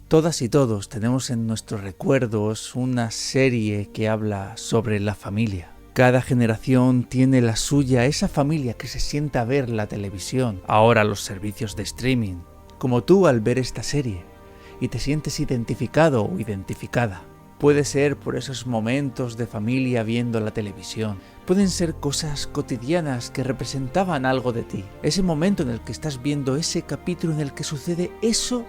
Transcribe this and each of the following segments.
Todas y todos tenemos en nuestros recuerdos una serie que habla sobre la familia. Cada generación tiene la suya, esa familia que se sienta a ver la televisión, ahora los servicios de streaming, como tú al ver esta serie, y te sientes identificado o identificada. Puede ser por esos momentos de familia viendo la televisión. Pueden ser cosas cotidianas que representaban algo de ti. Ese momento en el que estás viendo ese capítulo en el que sucede eso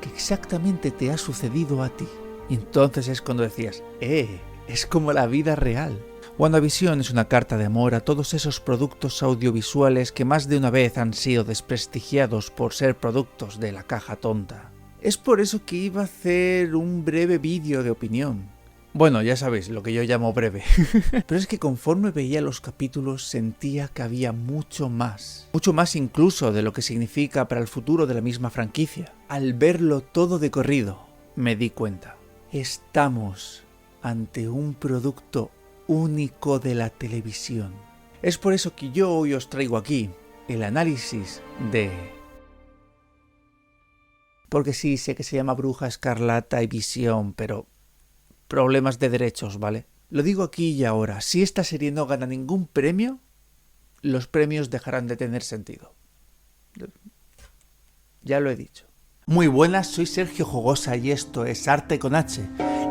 que exactamente te ha sucedido a ti. Y entonces es cuando decías, es como la vida real. WandaVision es una carta de amor a todos esos productos audiovisuales que más de una vez han sido desprestigiados por ser productos de la caja tonta. Es por eso que iba a hacer un breve vídeo de opinión. Bueno, ya sabéis, lo que yo llamo breve. Pero es que conforme veía los capítulos sentía que había mucho más incluso de lo que significa para el futuro de la misma franquicia. Al verlo todo de corrido, me di cuenta. Estamos ante un producto único de la televisión. Es por eso que yo hoy os traigo aquí el análisis de... Porque sí, sé que se llama Bruja Escarlata y Visión, pero... problemas de derechos, ¿vale? Lo digo aquí y ahora, si esta serie no gana ningún premio, los premios dejarán de tener sentido. Ya lo he dicho. Muy buenas, soy Sergio Jogosa y esto es Arte con H,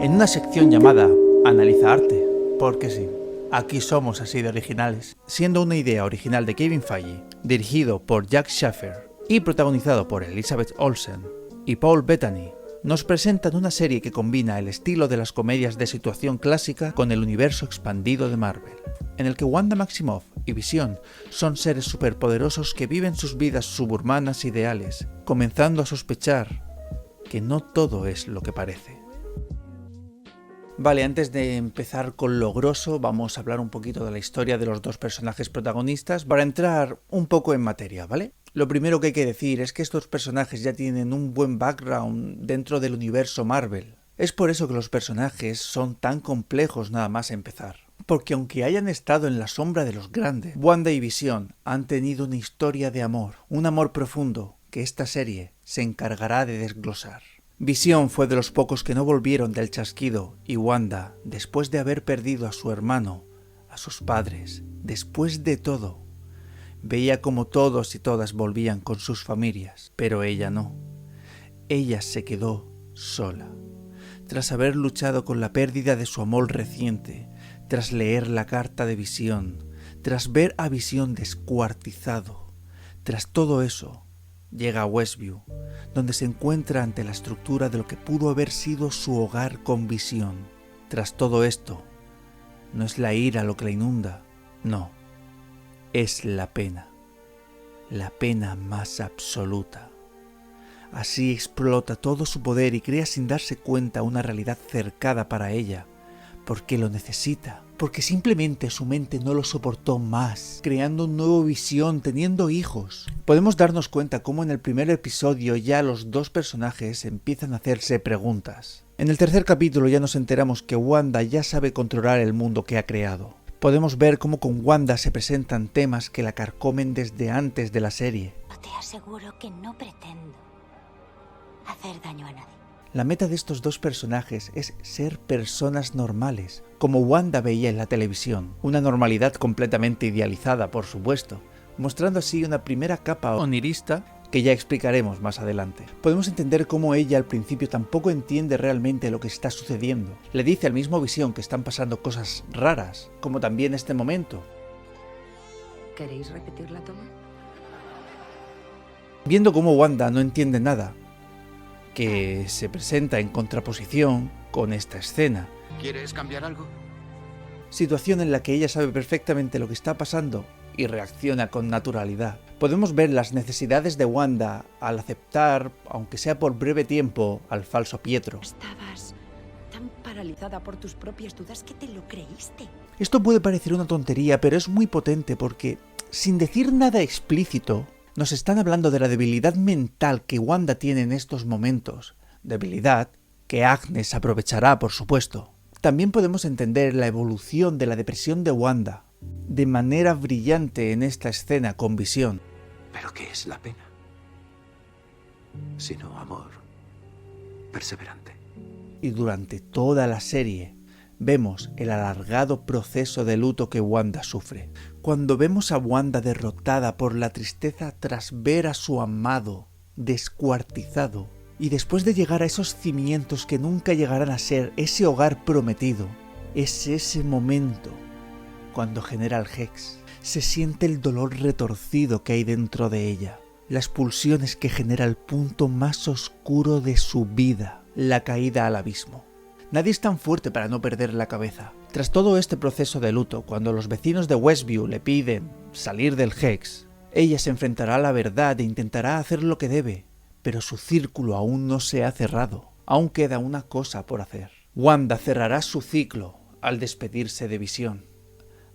en una sección llamada Analiza Arte, porque sí, aquí somos así de originales. Siendo una idea original de Kevin Feige, dirigido por Jack Schaffer y protagonizado por Elizabeth Olsen y Paul Bettany, nos presentan una serie que combina el estilo de las comedias de situación clásica con el universo expandido de Marvel, en el que Wanda Maximoff y Visión son seres superpoderosos que viven sus vidas suburbanas ideales, comenzando a sospechar que no todo es lo que parece. Vale, antes de empezar con lo grosso, vamos a hablar un poquito de la historia de los dos personajes protagonistas para entrar un poco en materia, ¿vale? Lo primero que hay que decir es que estos personajes ya tienen un buen background dentro del universo Marvel. Es por eso que los personajes son tan complejos nada más empezar. Porque aunque hayan estado en la sombra de los grandes, Wanda y Visión han tenido una historia de amor, un amor profundo que esta serie se encargará de desglosar. Visión fue de los pocos que no volvieron del chasquido y Wanda, después de haber perdido a su hermano, a sus padres, después de todo, veía como todos y todas volvían con sus familias, pero ella no. Ella se quedó sola. Tras haber luchado con la pérdida de su amor reciente, tras leer la carta de Visión, tras ver a Visión descuartizado, tras todo eso, llega a Westview, donde se encuentra ante la estructura de lo que pudo haber sido su hogar con Visión. Tras todo esto, no es la ira lo que la inunda, no. Es la pena más absoluta. Así explota todo su poder y crea sin darse cuenta una realidad cercada para ella, porque lo necesita, porque simplemente su mente no lo soportó más, creando un nuevo Visión, teniendo hijos. Podemos darnos cuenta cómo en el primer episodio ya los dos personajes empiezan a hacerse preguntas. En el tercer capítulo ya nos enteramos que Wanda ya sabe controlar el mundo que ha creado. Podemos ver cómo con Wanda se presentan temas que la carcomen desde antes de la serie. Te aseguro que no pretendo hacer daño a nadie. La meta de estos dos personajes es ser personas normales, como Wanda veía en la televisión. Una normalidad completamente idealizada, por supuesto, mostrando así una primera capa onirista que ya explicaremos más adelante. Podemos entender cómo ella al principio tampoco entiende realmente lo que está sucediendo. Le dice al mismo Visión que están pasando cosas raras, como también este momento. ¿Queréis repetir la toma? Viendo cómo Wanda no entiende nada, que se presenta en contraposición con esta escena. ¿Quieres cambiar algo? Situación en la que ella sabe perfectamente lo que está pasando y reacciona con naturalidad. Podemos ver las necesidades de Wanda al aceptar, aunque sea por breve tiempo, al falso Pietro. Estabas tan paralizada por tus propias dudas que te lo creíste. Esto puede parecer una tontería, pero es muy potente porque, sin decir nada explícito, nos están hablando de la debilidad mental que Wanda tiene en estos momentos. Debilidad que Agnes aprovechará, por supuesto. También podemos entender la evolución de la depresión de Wanda de manera brillante en esta escena con Visión. ¿Pero qué es la pena? Sino amor. perseverante. Y durante toda la serie vemos el alargado proceso de luto que Wanda sufre. Cuando vemos a Wanda derrotada por la tristeza tras ver a su amado descuartizado, y después de llegar a esos cimientos que nunca llegarán a ser ese hogar prometido, es ese momento cuando genera el Hex. Se siente el dolor retorcido que hay dentro de ella, las pulsiones que genera el punto más oscuro de su vida, la caída al abismo. Nadie es tan fuerte para no perder la cabeza. Tras todo este proceso de luto, cuando los vecinos de Westview le piden salir del Hex, ella se enfrentará a la verdad e intentará hacer lo que debe, pero su círculo aún no se ha cerrado. Aún queda una cosa por hacer. Wanda cerrará su ciclo al despedirse de Visión.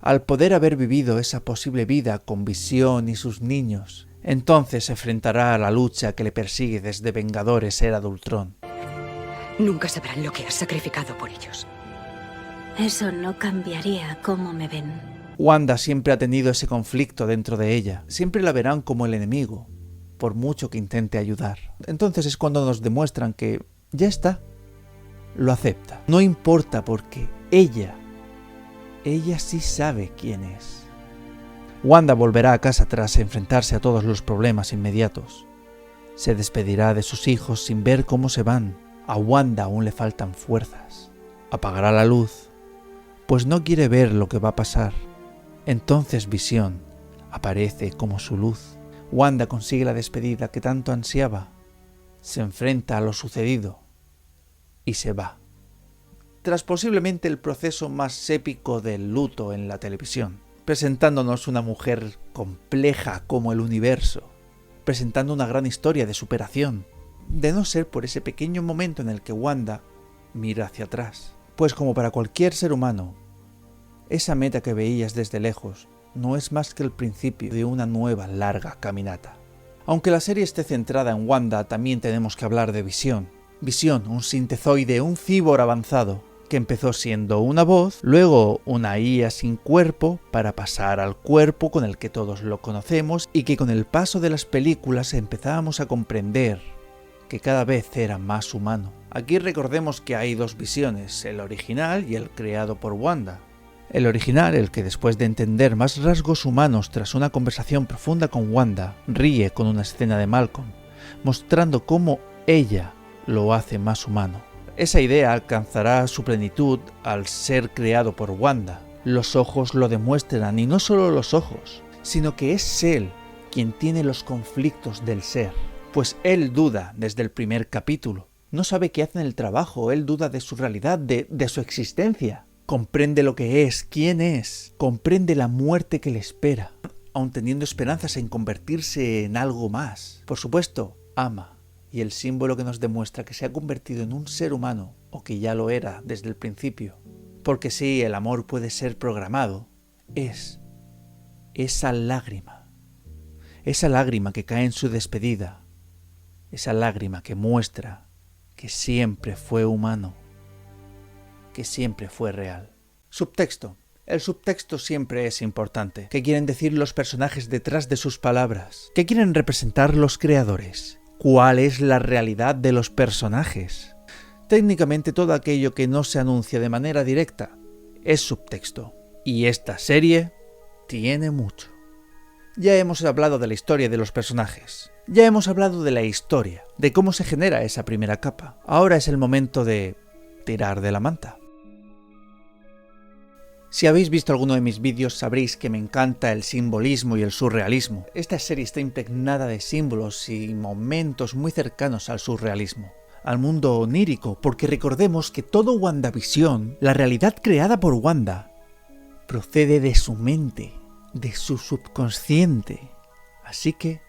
Al poder haber vivido esa posible vida con Visión y sus niños, entonces se enfrentará a la lucha que le persigue desde Vengadores Era de Ultron. Nunca sabrán lo que has sacrificado por ellos. Eso no cambiaría cómo me ven. Wanda siempre ha tenido ese conflicto dentro de ella. Siempre la verán como el enemigo, por mucho que intente ayudar. Entonces es cuando nos demuestran que ya está. Lo acepta. No importa porque ella sí sabe quién es. Wanda volverá a casa tras enfrentarse a todos los problemas inmediatos. Se despedirá de sus hijos sin ver cómo se van. A Wanda aún le faltan fuerzas. Apagará la luz, pues no quiere ver lo que va a pasar. Entonces Visión aparece como su luz. Wanda consigue la despedida que tanto ansiaba. Se enfrenta a lo sucedido y se va. Tras posiblemente el proceso más épico del luto en la televisión, presentándonos una mujer compleja como el universo, presentando una gran historia de superación, de no ser por ese pequeño momento en el que Wanda mira hacia atrás. Pues como para cualquier ser humano, esa meta que veías desde lejos no es más que el principio de una nueva larga caminata. Aunque la serie esté centrada en Wanda, también tenemos que hablar de Visión. Visión, un sintezoide, un cíborg avanzado, que empezó siendo una voz, luego una IA sin cuerpo, para pasar al cuerpo con el que todos lo conocemos y que con el paso de las películas empezábamos a comprender que cada vez era más humano. Aquí recordemos que hay dos Visiones, el original y el creado por Wanda. El original, el que después de entender más rasgos humanos tras una conversación profunda con Wanda, ríe con una escena de Malcolm, mostrando cómo ella lo hace más humano. Esa idea alcanzará su plenitud al ser creado por Wanda. Los ojos lo demuestran, y no solo los ojos, sino que es él quien tiene los conflictos del ser. Pues él duda desde el primer capítulo. No sabe qué hace en el trabajo, él duda de su realidad, de su existencia. Comprende lo que es, quién es, comprende la muerte que le espera, aun teniendo esperanzas en convertirse en algo más. Por supuesto, ama. Y el símbolo que nos demuestra que se ha convertido en un ser humano, o que ya lo era desde el principio, porque sí, el amor puede ser programado, es esa lágrima que cae en su despedida, esa lágrima que muestra que siempre fue humano, que siempre fue real. Subtexto. El subtexto siempre es importante. ¿Qué quieren decir los personajes detrás de sus palabras? ¿Qué quieren representar los creadores? ¿Cuál es la realidad de los personajes? Técnicamente todo aquello que no se anuncia de manera directa es subtexto. Y esta serie tiene mucho. Ya hemos hablado de la historia de los personajes. Ya hemos hablado de la historia, de cómo se genera esa primera capa. Ahora es el momento de tirar de la manta. Si habéis visto alguno de mis vídeos sabréis que me encanta el simbolismo y el surrealismo. Esta serie está impregnada de símbolos y momentos muy cercanos al surrealismo, al mundo onírico, porque recordemos que todo WandaVision, la realidad creada por Wanda, procede de su mente, de su subconsciente. Así que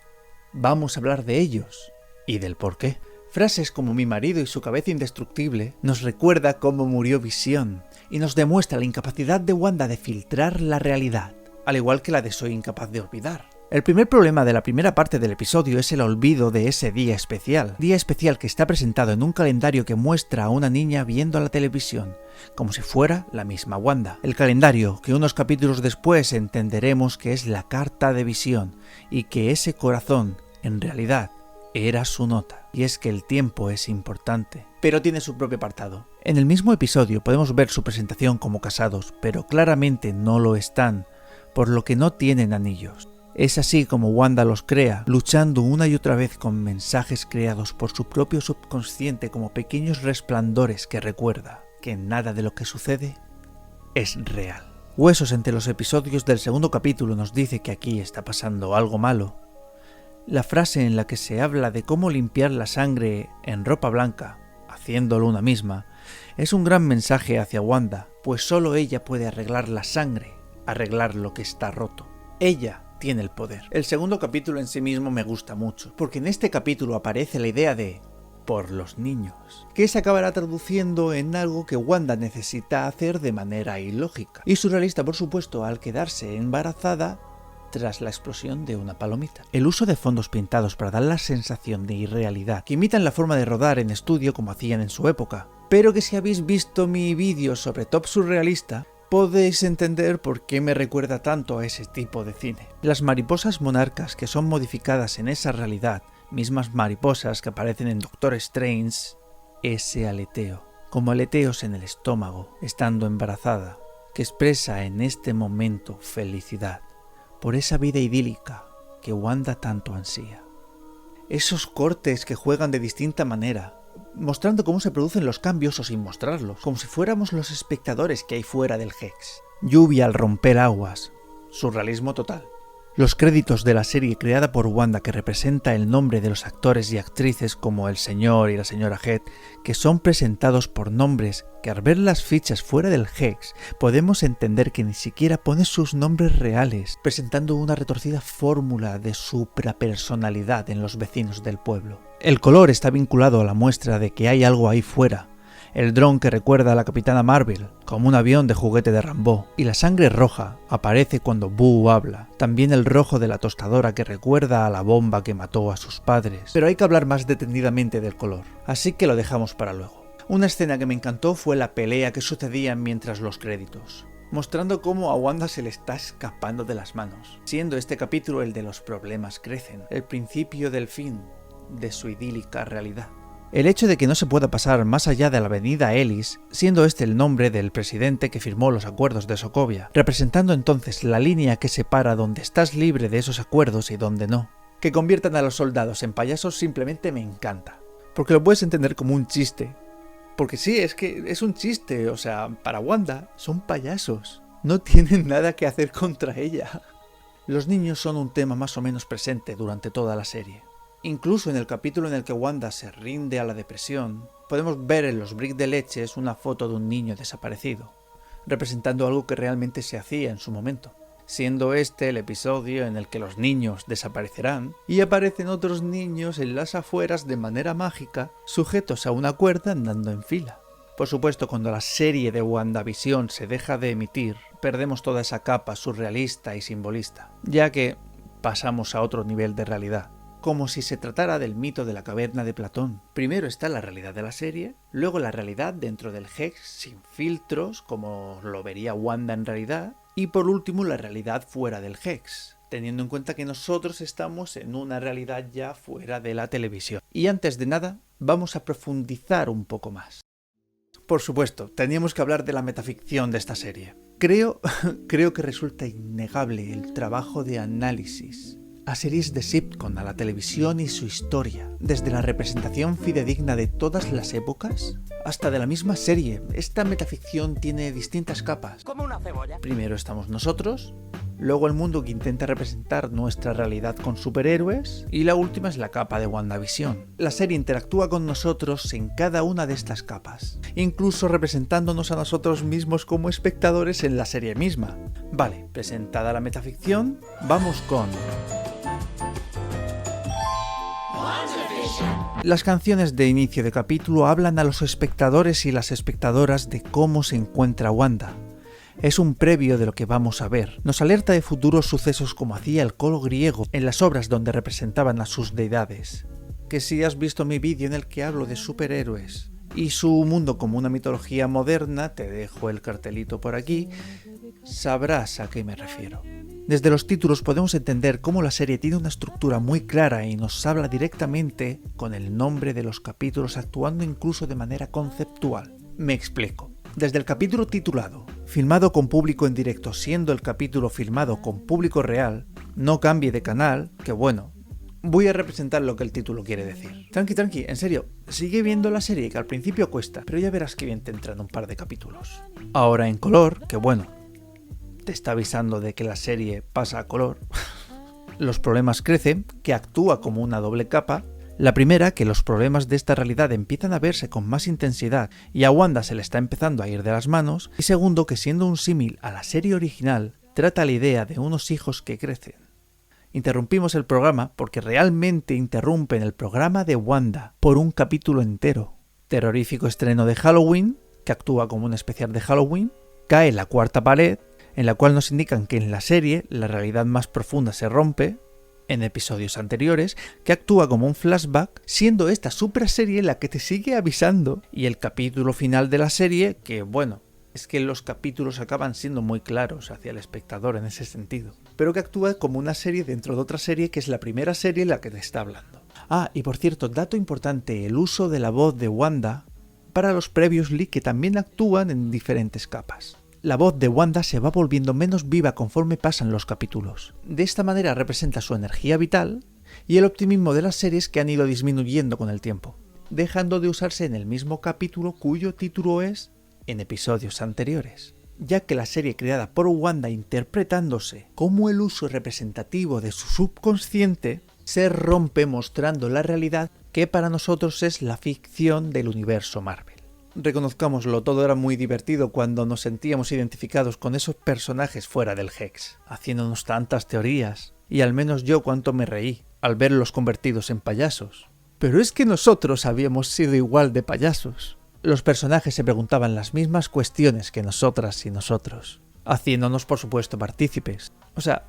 vamos a hablar de ellos y del porqué. Frases como mi marido y su cabeza indestructible nos recuerda cómo murió Visión y nos demuestra la incapacidad de Wanda de filtrar la realidad, al igual que la de Soy incapaz de olvidar. El primer problema de la primera parte del episodio es el olvido de ese día especial que está presentado en un calendario que muestra a una niña viendo la televisión, como si fuera la misma Wanda. El calendario que unos capítulos después entenderemos que es la carta de Visión y que ese corazón, en realidad, Era su nota. Y es que el tiempo es importante, pero tiene su propio apartado. En el mismo episodio podemos ver su presentación como casados, pero claramente no lo están, por lo que no tienen anillos. Es así como Wanda los crea, luchando una y otra vez con mensajes creados por su propio subconsciente como pequeños resplandores que recuerda que nada de lo que sucede es real. Huesos entre los episodios del segundo capítulo nos dice que aquí está pasando algo malo. La frase en la que se habla de cómo limpiar la sangre en ropa blanca, haciéndolo una misma, es un gran mensaje hacia Wanda, pues solo ella puede arreglar la sangre, arreglar lo que está roto. Ella tiene el poder. El segundo capítulo en sí mismo me gusta mucho, porque en este capítulo aparece la idea de por los niños, que se acabará traduciendo en algo que Wanda necesita hacer de manera ilógica, y surrealista por supuesto al quedarse embarazada tras la explosión de una palomita. El uso de fondos pintados para dar la sensación de irrealidad, que imitan la forma de rodar en estudio como hacían en su época, pero que si habéis visto mi vídeo sobre Top Surrealista, podéis entender por qué me recuerda tanto a ese tipo de cine. Las mariposas monarcas que son modificadas en esa realidad, mismas mariposas que aparecen en Doctor Strange, ese aleteo, como aleteos en el estómago, estando embarazada, que expresa en este momento felicidad por esa vida idílica que Wanda tanto ansía. Esos cortes que juegan de distinta manera, mostrando cómo se producen los cambios o sin mostrarlos, como si fuéramos los espectadores que hay fuera del Hex. Lluvia al romper aguas, surrealismo total. Los créditos de la serie creada por Wanda que representa el nombre de los actores y actrices como el señor y la señora Head, que son presentados por nombres que al ver las fichas fuera del Hex podemos entender que ni siquiera pone sus nombres reales, presentando una retorcida fórmula de suprapersonalidad en los vecinos del pueblo. El color está vinculado a la muestra de que hay algo ahí fuera. El dron que recuerda a la Capitana Marvel, como un avión de juguete de Rambo, y la sangre roja aparece cuando Boo habla. También el rojo de la tostadora que recuerda a la bomba que mató a sus padres. Pero hay que hablar más detenidamente del color, así que lo dejamos para luego. Una escena que me encantó fue la pelea que sucedía mientras los créditos, mostrando cómo a Wanda se le está escapando de las manos, siendo este capítulo el de los problemas crecen, el principio del fin de su idílica realidad. El hecho de que no se pueda pasar más allá de la avenida Ellis, siendo este el nombre del presidente que firmó los acuerdos de Sokovia, representando entonces la línea que separa donde estás libre de esos acuerdos y donde no. Que conviertan a los soldados en payasos simplemente me encanta, porque lo puedes entender como un chiste. Porque sí, es que es un chiste, o sea, para Wanda son payasos, no tienen nada que hacer contra ella. Los niños son un tema más o menos presente durante toda la serie. Incluso en el capítulo en el que Wanda se rinde a la depresión, podemos ver en los bricks de leches una foto de un niño desaparecido, representando algo que realmente se hacía en su momento, siendo este el episodio en el que los niños desaparecerán y aparecen otros niños en las afueras de manera mágica, sujetos a una cuerda andando en fila. Por supuesto, cuando la serie de WandaVision se deja de emitir, perdemos toda esa capa surrealista y simbolista, ya que pasamos a otro nivel de realidad. Como si se tratara del mito de la caverna de Platón. Primero está la realidad de la serie, luego la realidad dentro del Hex sin filtros, como lo vería Wanda en realidad, y por último la realidad fuera del Hex, teniendo en cuenta que nosotros estamos en una realidad ya fuera de la televisión. Y antes de nada, vamos a profundizar un poco más. Por supuesto, teníamos que hablar de la metaficción de esta serie. Creo que resulta innegable el trabajo de análisis a series de sitcom, a la televisión y su historia, desde la representación fidedigna de todas las épocas hasta de la misma serie. Esta metaficción tiene distintas capas. Como una cebolla. Primero estamos nosotros, luego el mundo que intenta representar nuestra realidad con superhéroes, y la última es la capa de WandaVision. La serie interactúa con nosotros en cada una de estas capas, incluso representándonos a nosotros mismos como espectadores en la serie misma. Vale, presentada la metaficción, vamos con las canciones de inicio de capítulo. Hablan a los espectadores y las espectadoras de cómo se encuentra Wanda. Es un previo de lo que vamos a ver. Nos alerta de futuros sucesos como hacía el coro griego en las obras donde representaban a sus deidades. Que si has visto mi vídeo en el que hablo de superhéroes y su mundo como una mitología moderna, te dejo el cartelito por aquí, sabrás a qué me refiero. Desde los títulos podemos entender cómo la serie tiene una estructura muy clara y nos habla directamente con el nombre de los capítulos, actuando incluso de manera conceptual. Me explico. Desde el capítulo titulado filmado con público en directo, siendo el capítulo filmado con público real, no cambie de canal, que bueno, voy a representar lo que el título quiere decir. Tranqui, en serio, sigue viendo la serie, que al principio cuesta, pero ya verás que bien te entran un par de capítulos. Ahora en color, que bueno, te está avisando de que la serie pasa a color. Los problemas crecen, que actúa como una doble capa. La primera, que los problemas de esta realidad empiezan a verse con más intensidad y a Wanda se le está empezando a ir de las manos. Y segundo, que siendo un símil a la serie original, trata la idea de unos hijos que crecen. Interrumpimos el programa porque realmente interrumpen el programa de Wanda por un capítulo entero. Terrorífico estreno de Halloween, que actúa como un especial de Halloween. Cae la cuarta pared, en la cual nos indican que en la serie la realidad más profunda se rompe, en episodios anteriores, que actúa como un flashback, siendo esta supraserie la que te sigue avisando, y el capítulo final de la serie, que bueno, es que los capítulos acaban siendo muy claros hacia el espectador en ese sentido, pero que actúa como una serie dentro de otra serie, que es la primera serie la que te está hablando. Ah, y por cierto, dato importante, el uso de la voz de Wanda para los previously, que también actúan en diferentes capas. La voz de Wanda se va volviendo menos viva conforme pasan los capítulos. De esta manera representa su energía vital y el optimismo de las series, que han ido disminuyendo con el tiempo, dejando de usarse en el mismo capítulo cuyo título es en episodios anteriores, ya que la serie creada por Wanda interpretándose como el uso representativo de su subconsciente se rompe mostrando la realidad que para nosotros es la ficción del universo Marvel. Reconozcámoslo, todo era muy divertido cuando nos sentíamos identificados con esos personajes fuera del Hex, haciéndonos tantas teorías, y al menos yo cuánto me reí al verlos convertidos en payasos. Pero es que nosotros habíamos sido igual de payasos. Los personajes se preguntaban las mismas cuestiones que nosotras y nosotros, haciéndonos por supuesto partícipes. O sea,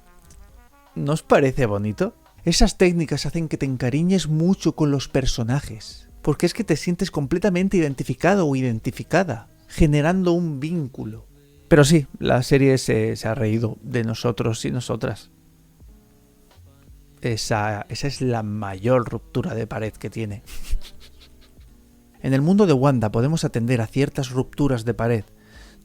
¿no os parece bonito? Esas técnicas hacen que te encariñes mucho con los personajes, porque es que te sientes completamente identificado o identificada, generando un vínculo. Pero sí, la serie se ha reído de nosotros y nosotras. Esa es la mayor ruptura de pared que tiene. En el mundo de Wanda podemos atender a ciertas rupturas de pared,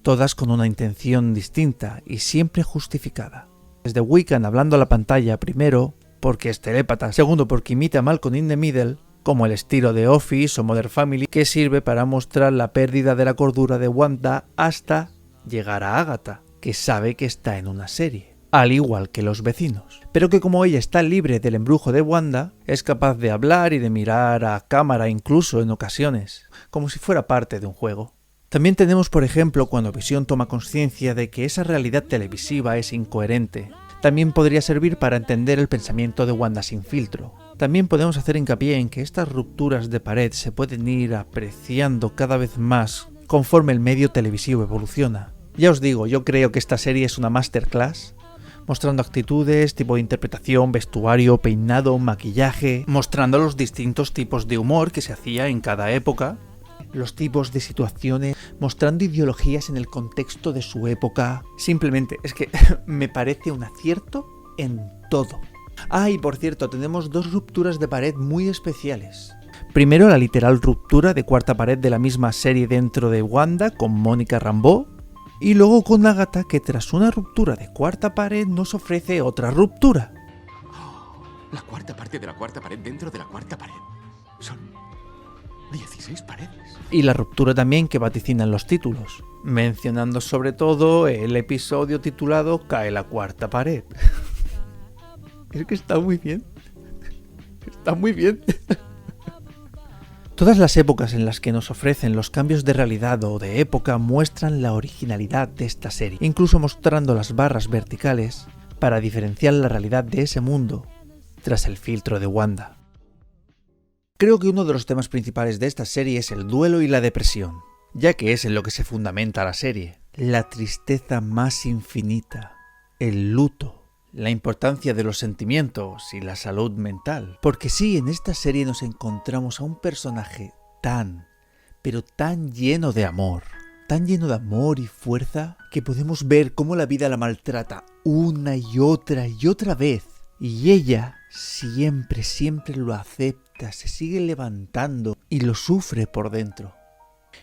todas con una intención distinta y siempre justificada. Desde Wiccan hablando a la pantalla, primero porque es telépata, segundo porque imita a Malcolm in the Middle, como el estilo de Office o Modern Family, que sirve para mostrar la pérdida de la cordura de Wanda hasta llegar a Agatha, que sabe que está en una serie, al igual que los vecinos, pero que como ella está libre del embrujo de Wanda, es capaz de hablar y de mirar a cámara incluso en ocasiones, como si fuera parte de un juego. También tenemos, por ejemplo, cuando Visión toma conciencia de que esa realidad televisiva es incoherente. También podría servir para entender el pensamiento de Wanda sin filtro. También podemos hacer hincapié en que estas rupturas de pared se pueden ir apreciando cada vez más conforme el medio televisivo evoluciona. Ya os digo, yo creo que esta serie es una masterclass, mostrando actitudes, tipo de interpretación, vestuario, peinado, maquillaje, mostrando los distintos tipos de humor que se hacía en cada época, los tipos de situaciones, mostrando ideologías en el contexto de su época. Simplemente es que me parece un acierto en todo. Ah, y por cierto, tenemos dos rupturas de pared muy especiales. Primero, la literal ruptura de cuarta pared de la misma serie dentro de Wanda con Mónica Rambeau, y luego con Agatha, que tras una ruptura de cuarta pared nos ofrece otra ruptura. La cuarta parte de la cuarta pared dentro de la cuarta pared. Son 16 paredes. Y la ruptura también que vaticinan los títulos, mencionando sobre todo el episodio titulado Cae la cuarta pared. Es que está muy bien. Está muy bien. Todas las épocas en las que nos ofrecen los cambios de realidad o de época muestran la originalidad de esta serie, incluso mostrando las barras verticales para diferenciar la realidad de ese mundo tras el filtro de Wanda. Creo que uno de los temas principales de esta serie es el duelo y la depresión, ya que es en lo que se fundamenta la serie. La tristeza más infinita, el luto, la importancia de los sentimientos y la salud mental. Porque sí, en esta serie nos encontramos a un personaje tan, pero tan lleno de amor, tan lleno de amor y fuerza que podemos ver cómo la vida la maltrata una y otra vez. Y ella siempre lo acepta, se sigue levantando y lo sufre por dentro.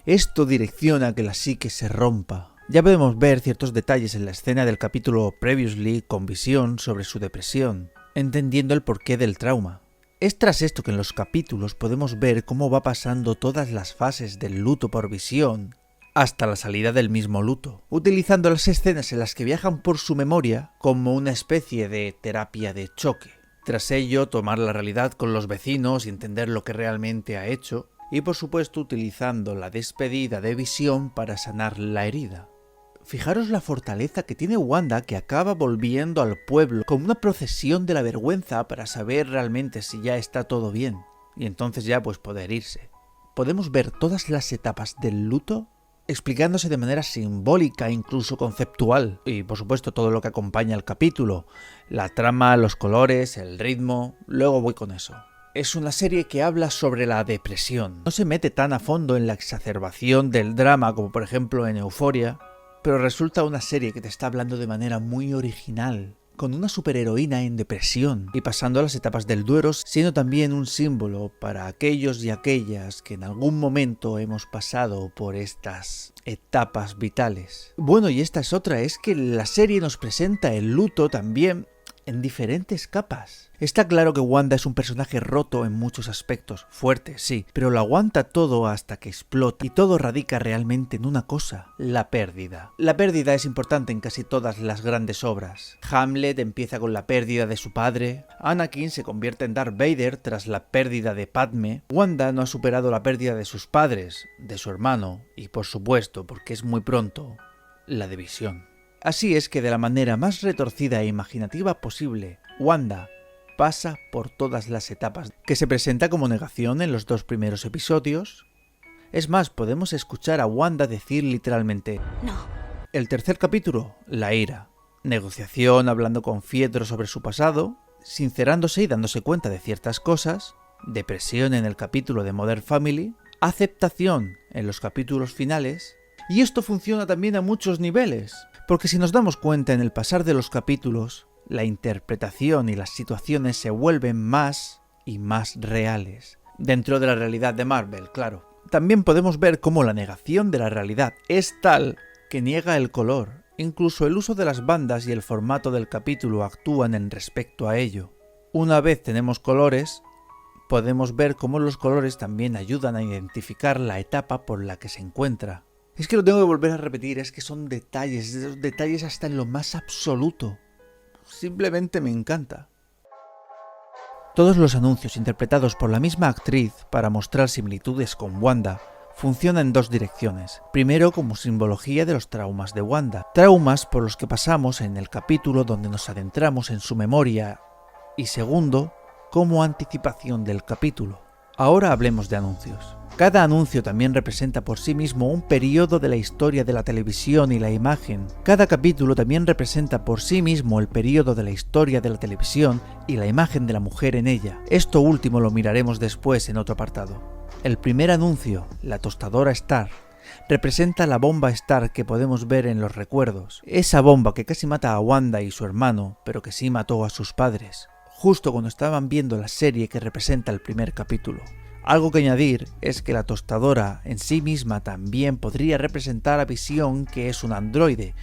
Esto direcciona a que la psique se rompa. Ya podemos ver ciertos detalles en la escena del capítulo Previously con Visión sobre su depresión, entendiendo el porqué del trauma. Es tras esto que en los capítulos podemos ver cómo va pasando todas las fases del luto por Visión hasta la salida del mismo luto, utilizando las escenas en las que viajan por su memoria como una especie de terapia de choque. Tras ello, tomar la realidad con los vecinos y entender lo que realmente ha hecho, y por supuesto utilizando la despedida de Visión para sanar la herida. Fijaros la fortaleza que tiene Wanda, que acaba volviendo al pueblo como una procesión de la vergüenza para saber realmente si ya está todo bien, y entonces ya pues poder irse. Podemos ver todas las etapas del luto explicándose de manera simbólica, incluso conceptual, y por supuesto todo lo que acompaña al capítulo, la trama, los colores, el ritmo, luego voy con eso. Es una serie que habla sobre la depresión. No se mete tan a fondo en la exacerbación del drama como por ejemplo en Euphoria, pero resulta una serie que te está hablando de manera muy original, con una superheroína en depresión y pasando las etapas del duelo, siendo también un símbolo para aquellos y aquellas que en algún momento hemos pasado por estas etapas vitales. Bueno, y esta es otra, es que la serie nos presenta el luto también en diferentes capas. Está claro que Wanda es un personaje roto en muchos aspectos, fuerte, sí, pero lo aguanta todo hasta que explota, y todo radica realmente en una cosa: la pérdida. La pérdida es importante en casi todas las grandes obras. Hamlet empieza con la pérdida de su padre, Anakin se convierte en Darth Vader tras la pérdida de Padme, Wanda no ha superado la pérdida de sus padres, de su hermano, y por supuesto, porque es muy pronto, la de Visión. Así es que de la manera más retorcida e imaginativa posible, Wanda pasa por todas las etapas, que se presenta como negación en los 2 primeros episodios. Es más, podemos escuchar a Wanda decir literalmente No. El tercer capítulo, la ira. Negociación hablando con Pietro sobre su pasado, sincerándose y dándose cuenta de ciertas cosas, depresión en el capítulo de Modern Family, aceptación en los capítulos finales, y esto funciona también a muchos niveles. Porque si nos damos cuenta en el pasar de los capítulos, la interpretación y las situaciones se vuelven más y más reales. Dentro de la realidad de Marvel, claro. También podemos ver cómo la negación de la realidad es tal que niega el color. Incluso el uso de las bandas y el formato del capítulo actúan en respecto a ello. Una vez tenemos colores, podemos ver cómo los colores también ayudan a identificar la etapa por la que se encuentra. Es que lo tengo que volver a repetir, es que son detalles hasta en lo más absoluto. Simplemente me encanta. Todos los anuncios interpretados por la misma actriz para mostrar similitudes con Wanda funcionan en 2 direcciones. Primero, como simbología de los traumas de Wanda, traumas por los que pasamos en el capítulo donde nos adentramos en su memoria, y segundo, como anticipación del capítulo. Ahora hablemos de anuncios. Cada anuncio también representa por sí mismo un periodo de la historia de la televisión y la imagen. Cada capítulo también representa por sí mismo el periodo de la historia de la televisión y la imagen de la mujer en ella. Esto último lo miraremos después en otro apartado. El primer anuncio, la tostadora Stark, representa la bomba Stark que podemos ver en los recuerdos. Esa bomba que casi mata a Wanda y su hermano, pero que sí mató a sus padres, justo cuando estaban viendo la serie que representa el primer capítulo. Algo que añadir es que la tostadora en sí misma también podría representar a Visión, que es un androide.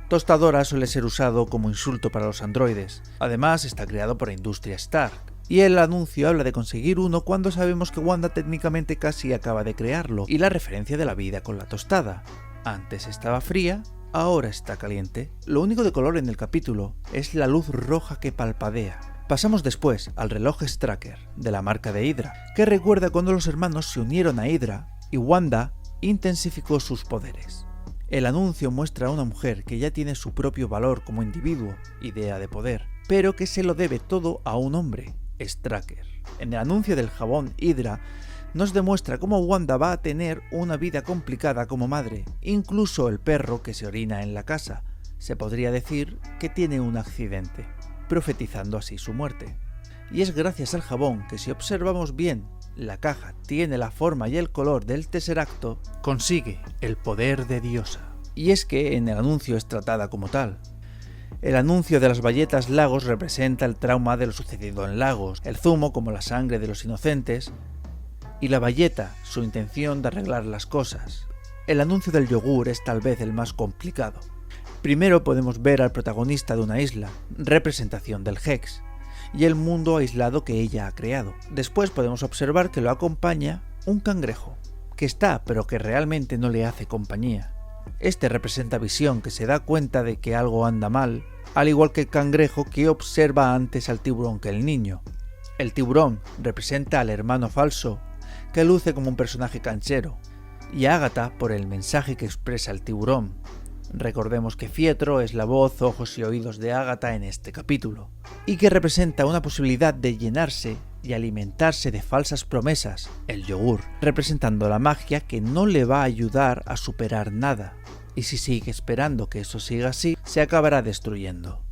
Tostadora suele ser usado como insulto para los androides. Además, está creado por la industria Stark. Y el anuncio habla de conseguir uno cuando sabemos que Wanda técnicamente casi acaba de crearlo. Y la referencia de la vida con la tostada. Antes estaba fría, ahora está caliente. Lo único de color en el capítulo es la luz roja que palpadea. Pasamos después al reloj Straker, de la marca de Hydra, que recuerda cuando los hermanos se unieron a Hydra y Wanda intensificó sus poderes. El anuncio muestra a una mujer que ya tiene su propio valor como individuo, idea de poder, pero que se lo debe todo a un hombre, Straker. En el anuncio del jabón Hydra nos demuestra cómo Wanda va a tener una vida complicada como madre, incluso el perro que se orina en la casa. Se podría decir que tiene un accidente, profetizando así su muerte. Y es gracias al jabón que, si observamos bien, la caja tiene la forma y el color del Tesseracto, consigue el poder de Diosa. Y es que en el anuncio es tratada como tal. El anuncio de las bayetas Lagos representa el trauma de lo sucedido en Lagos, el zumo como la sangre de los inocentes, y la bayeta su intención de arreglar las cosas. El anuncio del yogur es tal vez el más complicado. Primero podemos ver al protagonista de una isla, representación del Hex, y el mundo aislado que ella ha creado. Después podemos observar que lo acompaña un cangrejo, que está pero que realmente no le hace compañía. Este representa a Visión, que se da cuenta de que algo anda mal, al igual que el cangrejo que observa antes al tiburón que el niño. El tiburón representa al hermano falso, que luce como un personaje canchero, y a Ágata por el mensaje que expresa el tiburón. Recordemos que Fietro es la voz, ojos y oídos de Ágata en este capítulo, y que representa una posibilidad de llenarse y alimentarse de falsas promesas, el yogur, representando la magia que no le va a ayudar a superar nada, y si sigue esperando que eso siga así, se acabará destruyendo.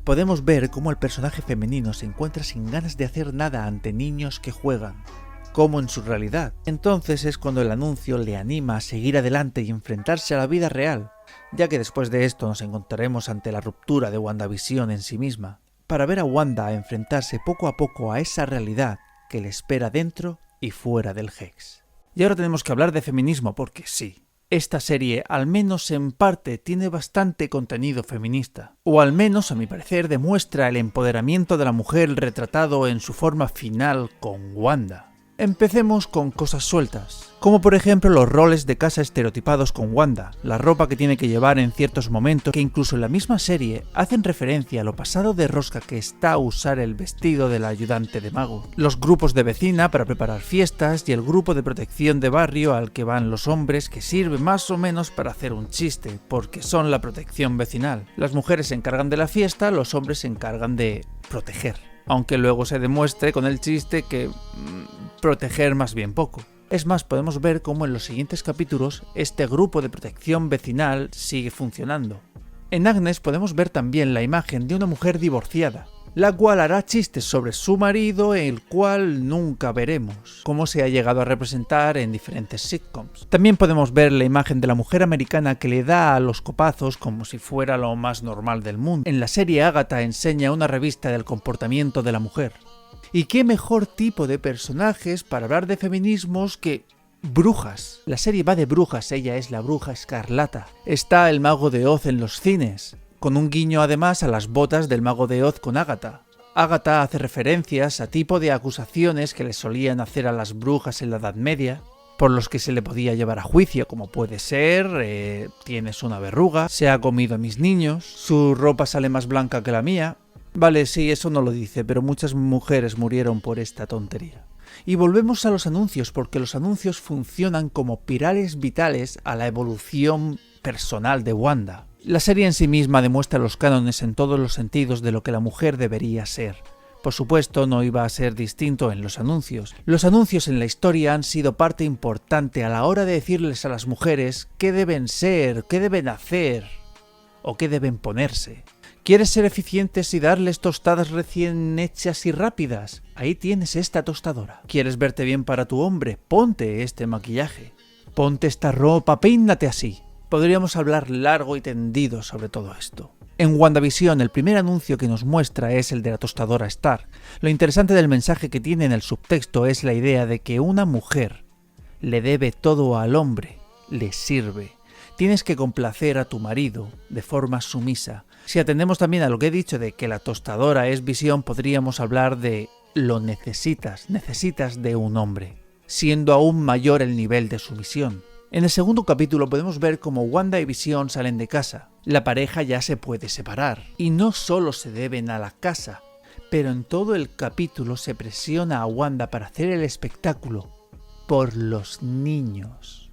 Podemos ver cómo el personaje femenino se encuentra sin ganas de hacer nada ante niños que juegan, como en su realidad. Entonces es cuando el anuncio le anima a seguir adelante y enfrentarse a la vida real, ya que después de esto nos encontraremos ante la ruptura de WandaVision en sí misma, para ver a Wanda enfrentarse poco a poco a esa realidad que le espera dentro y fuera del Hex. Y ahora tenemos que hablar de feminismo porque sí, esta serie al menos en parte tiene bastante contenido feminista, o al menos a mi parecer demuestra el empoderamiento de la mujer retratado en su forma final con Wanda. Empecemos con cosas sueltas, como por ejemplo los roles de casa estereotipados con Wanda, la ropa que tiene que llevar en ciertos momentos que incluso en la misma serie hacen referencia a lo pasado de rosca que está a usar el vestido del ayudante de mago, los grupos de vecina para preparar fiestas y el grupo de protección de barrio al que van los hombres que sirve más o menos para hacer un chiste, porque son la protección vecinal. Las mujeres se encargan de la fiesta, los hombres se encargan de proteger. Aunque luego se demuestre con el chiste que proteger más bien poco. Es más, podemos ver cómo en los siguientes capítulos este grupo de protección vecinal sigue funcionando. En Agnes podemos ver también la imagen de una mujer divorciada, la cual hará chistes sobre su marido, el cual nunca veremos, como se ha llegado a representar en diferentes sitcoms. También podemos ver la imagen de la mujer americana que le da a los copazos como si fuera lo más normal del mundo. En la serie Ágata enseña una revista del comportamiento de la mujer. ¿Y qué mejor tipo de personajes para hablar de feminismos que brujas? La serie va de brujas, ella es la bruja escarlata. Está el mago de Oz en los cines, con un guiño además a las botas del mago de Oz con Ágata. Ágata hace referencias a tipo de acusaciones que le solían hacer a las brujas en la Edad Media, por los que se le podía llevar a juicio, como puede ser, tienes una verruga, se ha comido a mis niños, su ropa sale más blanca que la mía. Vale, sí, eso no lo dice, pero muchas mujeres murieron por esta tontería. Y volvemos a los anuncios, porque los anuncios funcionan como pilares vitales a la evolución personal de Wanda. La serie en sí misma demuestra los cánones en todos los sentidos de lo que la mujer debería ser. Por supuesto, no iba a ser distinto en los anuncios. Los anuncios en la historia han sido parte importante a la hora de decirles a las mujeres qué deben ser, qué deben hacer o qué deben ponerse. ¿Quieres ser eficientes y darles tostadas recién hechas y rápidas? Ahí tienes esta tostadora. ¿Quieres verte bien para tu hombre? Ponte este maquillaje. Ponte esta ropa, peínate así. Podríamos hablar largo y tendido sobre todo esto. En WandaVision el primer anuncio que nos muestra es el de la tostadora Stark. Lo interesante del mensaje que tiene en el subtexto es la idea de que una mujer le debe todo al hombre, le sirve. Tienes que complacer a tu marido de forma sumisa. Si atendemos también a lo que he dicho de que la tostadora es Visión, podríamos hablar de lo necesitas de un hombre, siendo aún mayor el nivel de sumisión. En el segundo capítulo podemos ver cómo Wanda y Visión salen de casa. La pareja ya se puede separar, y no solo se deben a la casa, pero en todo el capítulo se presiona a Wanda para hacer el espectáculo por los niños.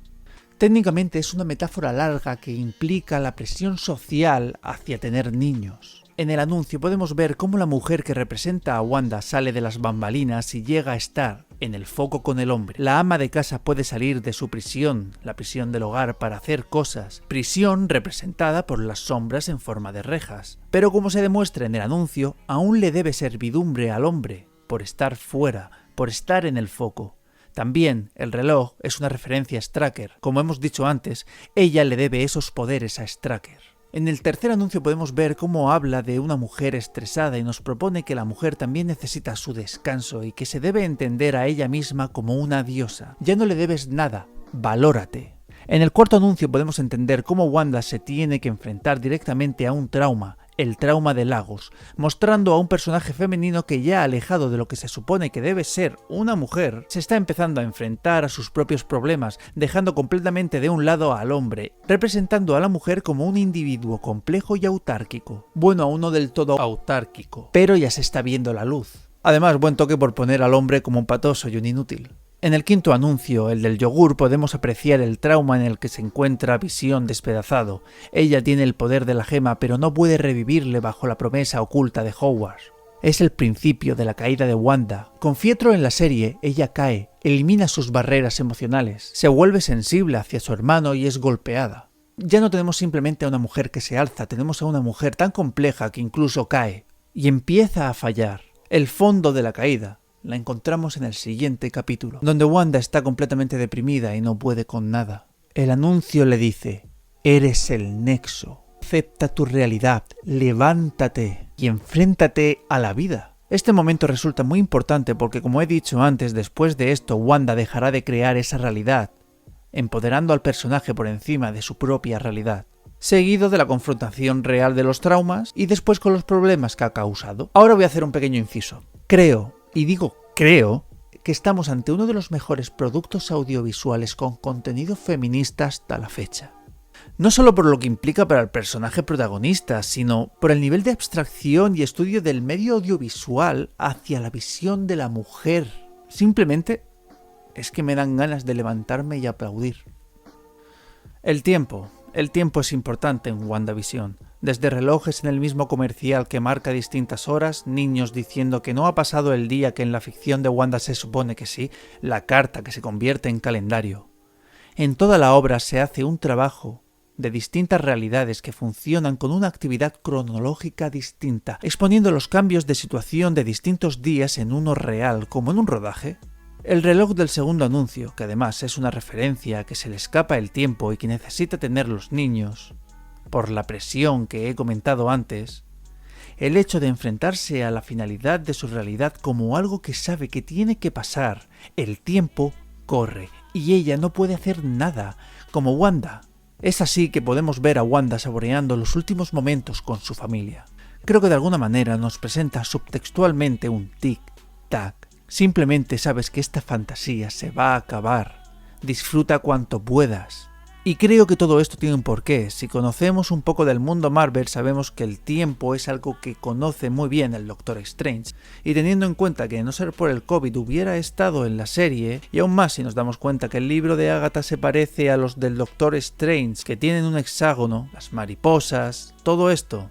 Técnicamente es una metáfora larga que implica la presión social hacia tener niños. En el anuncio podemos ver cómo la mujer que representa a Wanda sale de las bambalinas y llega a estar en el foco con el hombre. La ama de casa puede salir de su prisión, la prisión del hogar, para hacer cosas. Prisión representada por las sombras en forma de rejas. Pero como se demuestra en el anuncio, aún le debe servidumbre al hombre por estar fuera, por estar en el foco. También el reloj es una referencia a Straker. Como hemos dicho antes, ella le debe esos poderes a Straker. En el tercer anuncio podemos ver cómo habla de una mujer estresada y nos propone que la mujer también necesita su descanso y que se debe entender a ella misma como una diosa. Ya no le debes nada, valórate. En el cuarto anuncio podemos entender cómo Wanda se tiene que enfrentar directamente a un trauma, el trauma de Lagos, mostrando a un personaje femenino que ya alejado de lo que se supone que debe ser una mujer, se está empezando a enfrentar a sus propios problemas, dejando completamente de un lado al hombre, representando a la mujer como un individuo complejo y autárquico. Bueno, aún no del todo autárquico, pero ya se está viendo la luz. Además, buen toque por poner al hombre como un patoso y un inútil. En el quinto anuncio, el del yogur, podemos apreciar el trauma en el que se encuentra Visión despedazado. Ella tiene el poder de la gema, pero no puede revivirle bajo la promesa oculta de Howard. Es el principio de la caída de Wanda. Con Fietro en la serie, ella cae, elimina sus barreras emocionales, se vuelve sensible hacia su hermano y es golpeada. Ya no tenemos simplemente a una mujer que se alza, tenemos a una mujer tan compleja que incluso cae y empieza a fallar. El fondo de la caída la encontramos en el siguiente capítulo, donde Wanda está completamente deprimida y no puede con nada. El anuncio le dice: eres el nexo, acepta tu realidad, levántate y enfréntate a la vida. Este momento resulta muy importante porque, como he dicho antes, después de esto Wanda dejará de crear esa realidad, empoderando al personaje por encima de su propia realidad, seguido de la confrontación real de los traumas y después con los problemas que ha causado. Ahora voy a hacer un pequeño inciso. Creo, y digo creo, que estamos ante uno de los mejores productos audiovisuales con contenido feminista hasta la fecha. No solo por lo que implica para el personaje protagonista, sino por el nivel de abstracción y estudio del medio audiovisual hacia la visión de la mujer. Simplemente es que me dan ganas de levantarme y aplaudir. El tiempo es importante en WandaVision. Desde relojes en el mismo comercial que marca distintas horas, niños diciendo que no ha pasado el día que en la ficción de Wanda se supone que sí, la carta que se convierte en calendario. En toda la obra se hace un trabajo de distintas realidades que funcionan con una actividad cronológica distinta, exponiendo los cambios de situación de distintos días en uno real, como en un rodaje. El reloj del segundo anuncio, que además es una referencia a que se le escapa el tiempo y que necesita tener los niños, por la presión que he comentado antes, el hecho de enfrentarse a la finalidad de su realidad como algo que sabe que tiene que pasar, el tiempo corre y ella no puede hacer nada, como Wanda. Es así que podemos ver a Wanda saboreando los últimos momentos con su familia. Creo que de alguna manera nos presenta subtextualmente un tic-tac. Simplemente sabes que esta fantasía se va a acabar. Disfruta cuanto puedas. Y creo que todo esto tiene un porqué. Si conocemos un poco del mundo Marvel, sabemos que el tiempo es algo que conoce muy bien el Doctor Strange. Y teniendo en cuenta que de no ser por el COVID hubiera estado en la serie, y aún más si nos damos cuenta que el libro de Agatha se parece a los del Doctor Strange, que tienen un hexágono, las mariposas, todo esto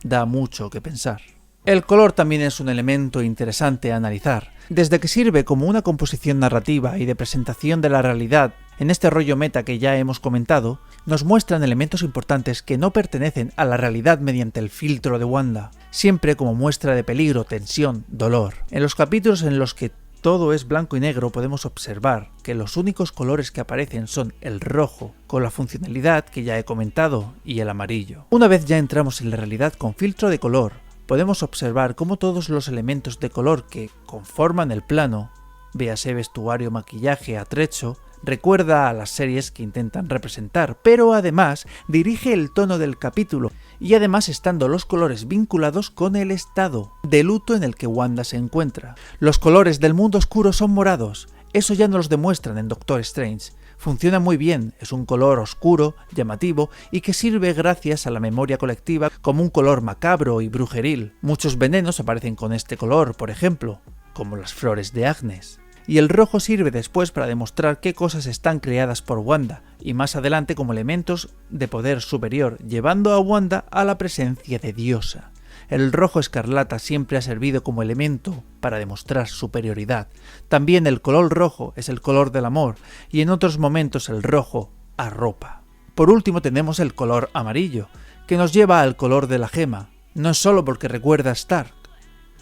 da mucho que pensar. El color también es un elemento interesante a analizar. Desde que sirve como una composición narrativa y de presentación de la realidad, en este rollo meta que ya hemos comentado, nos muestran elementos importantes que no pertenecen a la realidad mediante el filtro de Wanda, siempre como muestra de peligro, tensión, dolor. En los capítulos en los que todo es blanco y negro podemos observar que los únicos colores que aparecen son el rojo, con la funcionalidad que ya he comentado, y el amarillo. Una vez ya entramos en la realidad con filtro de color, podemos observar cómo todos los elementos de color que conforman el plano, véase vestuario, maquillaje, atrecho, recuerda a las series que intentan representar, pero además dirige el tono del capítulo y además estando los colores vinculados con el estado de luto en el que Wanda se encuentra. Los colores del mundo oscuro son morados, eso ya nos los demuestran en Doctor Strange. Funciona muy bien, es un color oscuro, llamativo y que sirve gracias a la memoria colectiva como un color macabro y brujeril. Muchos venenos aparecen con este color, por ejemplo, como las flores de Agnes. Y el rojo sirve después para demostrar qué cosas están creadas por Wanda, y más adelante como elementos de poder superior, llevando a Wanda a la presencia de diosa. El rojo escarlata siempre ha servido como elemento para demostrar superioridad. También el color rojo es el color del amor, y en otros momentos el rojo arropa. Por último tenemos el color amarillo, que nos lleva al color de la gema. No es solo porque recuerda a Stark,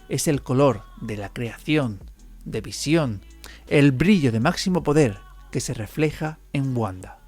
es el color de la creación, de Visión, el brillo de máximo poder que se refleja en Wanda.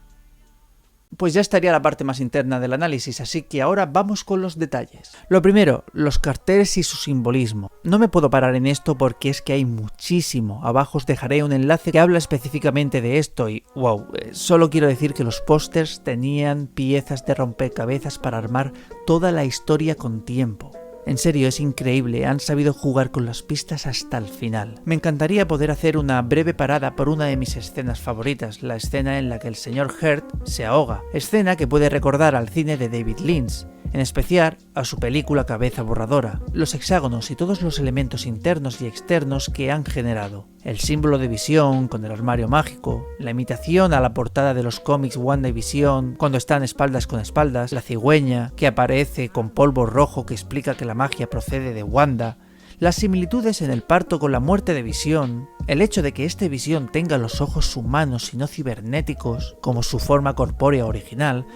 Pues ya estaría la parte más interna del análisis, así que ahora vamos con los detalles. Lo primero, los carteles y su simbolismo. No me puedo parar en esto porque es que hay muchísimo. Abajo os dejaré un enlace que habla específicamente de esto y wow, solo quiero decir que los pósters tenían piezas de rompecabezas para armar toda la historia con tiempo. En serio, es increíble, han sabido jugar con las pistas hasta el final. Me encantaría poder hacer una breve parada por una de mis escenas favoritas, la escena en la que el señor Hurt se ahoga, escena que puede recordar al cine de David Lynch, en especial a su película Cabeza Borradora, los hexágonos y todos los elementos internos y externos que han generado. El símbolo de Visión con el armario mágico, la imitación a la portada de los cómics Wanda y Visión cuando están espaldas con espaldas, la cigüeña que aparece con polvo rojo que explica que la magia procede de Wanda, las similitudes en el parto con la muerte de Visión, el hecho de que este Visión tenga los ojos humanos y no cibernéticos, como su forma corpórea original,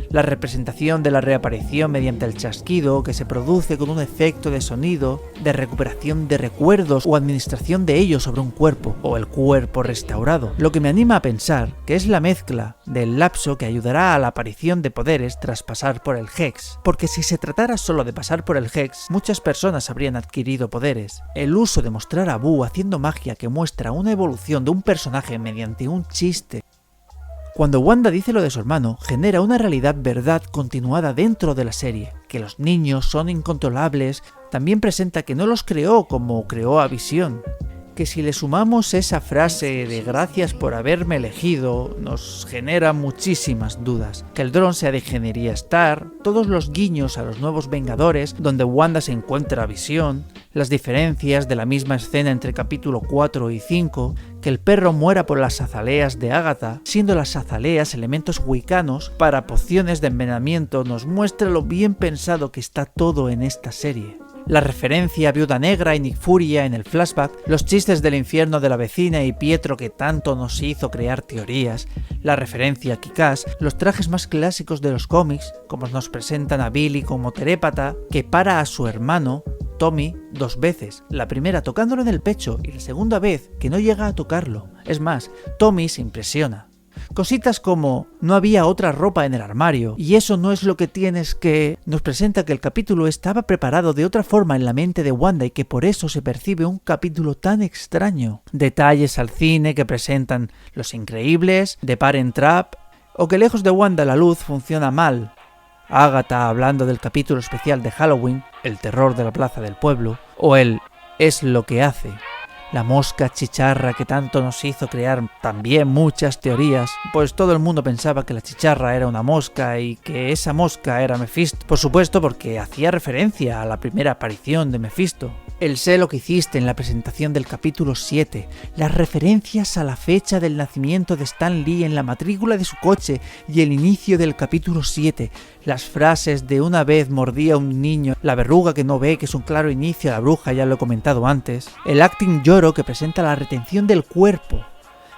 la representación de la reaparición mediante el chasquido que se produce con un efecto de sonido, de recuperación de recuerdos o administración de ellos sobre un cuerpo, o el cuerpo restaurado, lo que me anima a pensar que es la mezcla del lapso que ayudará a la aparición de poderes tras pasar por el Hex, porque si se tratara solo de pasar por el Hex, muchas personas habrían adquirido poderes. El uso de mostrar a Boo haciendo magia que muestra una evolución de un personaje mediante un chiste. Cuando Wanda dice lo de su hermano, genera una verdad continuada dentro de la serie, que los niños son incontrolables, también presenta que no los creó como creó a Visión. Que si le sumamos esa frase de gracias por haberme elegido, nos genera muchísimas dudas. Que el dron sea de Ingeniería Star, todos los guiños a los nuevos Vengadores, donde Wanda se encuentra a Visión, las diferencias de la misma escena entre capítulo 4 y 5, que el perro muera por las azaleas de Agatha, siendo las azaleas elementos wiccanos para pociones de envenenamiento, nos muestra lo bien pensado que está todo en esta serie. La referencia a Viuda Negra y Nick Furia en el flashback, los chistes del infierno de la vecina y Pietro que tanto nos hizo crear teorías, la referencia a Kick-Ass, los trajes más clásicos de los cómics, como nos presentan a Billy como terépata, que para a su hermano, Tommy, 2 veces, la primera tocándolo en el pecho y la segunda vez que no llega a tocarlo. Es más, Tommy se impresiona. Cositas como no había otra ropa en el armario y eso no es lo que tienes que... Nos presenta que el capítulo estaba preparado de otra forma en la mente de Wanda y que por eso se percibe un capítulo tan extraño. Detalles al cine que presentan Los Increíbles, The Parent Trap o que lejos de Wanda la luz funciona mal. Agatha hablando del capítulo especial de Halloween, el terror de la plaza del pueblo, o el es lo que hace. La mosca chicharra que tanto nos hizo crear también muchas teorías, pues todo el mundo pensaba que la chicharra era una mosca y que esa mosca era Mephisto, por supuesto porque hacía referencia a la primera aparición de Mephisto. El sé lo que hiciste en la presentación del capítulo 7, las referencias a la fecha del nacimiento de Stan Lee en la matrícula de su coche y el inicio del capítulo 7, las frases de una vez mordía a un niño, la verruga que no ve que es un claro inicio a la bruja, ya lo he comentado antes, el acting lloro que presenta la retención del cuerpo,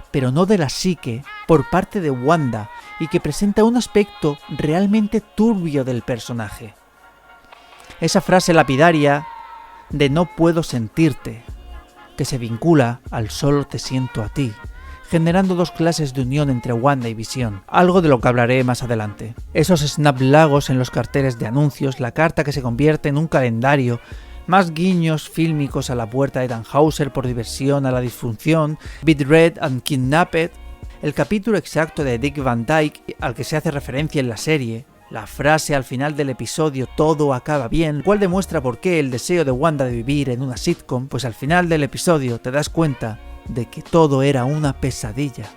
pero no de la psique, por parte de Wanda y que presenta un aspecto realmente turbio del personaje. Esa frase lapidaria de no puedo sentirte, que se vincula al solo te siento a ti, generando 2 clases de unión entre Wanda y Visión, algo de lo que hablaré más adelante. Esos snaplagos en los carteles de anuncios, la carta que se convierte en un calendario, más guiños fílmicos a la puerta de Tannhauser por diversión a la disfunción, Beat Red and Kidnapped, el capítulo exacto de Dick Van Dyke al que se hace referencia en la serie, la frase al final del episodio todo acaba bien, cual demuestra por qué el deseo de Wanda de vivir en una sitcom, pues al final del episodio te das cuenta de que todo era una pesadilla,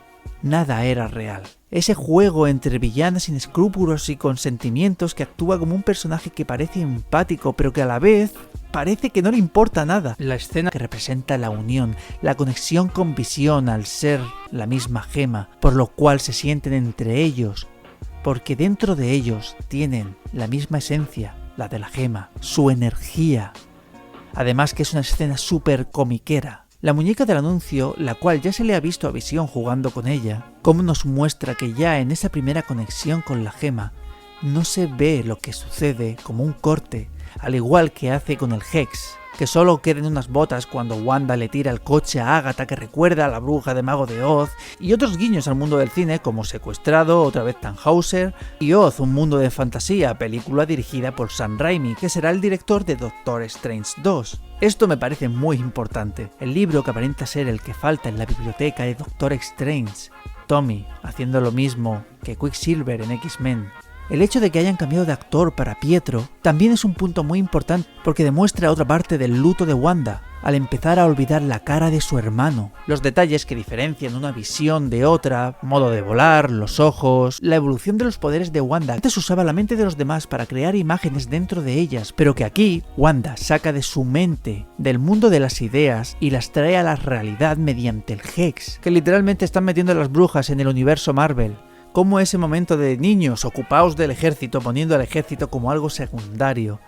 nada era real. Ese juego entre villana sin escrúpulos y con sentimientos que actúa como un personaje que parece empático pero que a la vez parece que no le importa nada. La escena que representa la unión, la conexión con Visión al ser la misma gema, por lo cual se sienten entre ellos, porque dentro de ellos tienen la misma esencia, la de la gema, su energía. Además que es una escena súper comiquera. La muñeca del anuncio, la cual ya se le ha visto a Visión jugando con ella, como nos muestra que ya en esa primera conexión con la gema, no se ve lo que sucede como un corte, al igual que hace con el Hex. que solo queden unas botas cuando Wanda le tira el coche a Agatha que recuerda a la bruja de Mago de Oz, y otros guiños al mundo del cine como Secuestrado, otra vez Tannhauser, y Oz, un mundo de fantasía, película dirigida por Sam Raimi, que será el director de Doctor Strange 2. Esto me parece muy importante. El libro que aparenta ser el que falta en la biblioteca de Doctor Strange, Tommy haciendo lo mismo que Quicksilver en X-Men. El hecho de que hayan cambiado de actor para Pietro también es un punto muy importante porque demuestra otra parte del luto de Wanda, al empezar a olvidar la cara de su hermano. Los detalles que diferencian una visión de otra, modo de volar, los ojos, la evolución de los poderes de Wanda. Antes usaba la mente de los demás para crear imágenes dentro de ellas, pero que aquí Wanda saca de su mente, del mundo de las ideas, y las trae a la realidad mediante el Hex, que literalmente están metiendo a las brujas en el universo Marvel. Como ese momento de niños ocupaos del ejército, poniendo al ejército como algo secundario.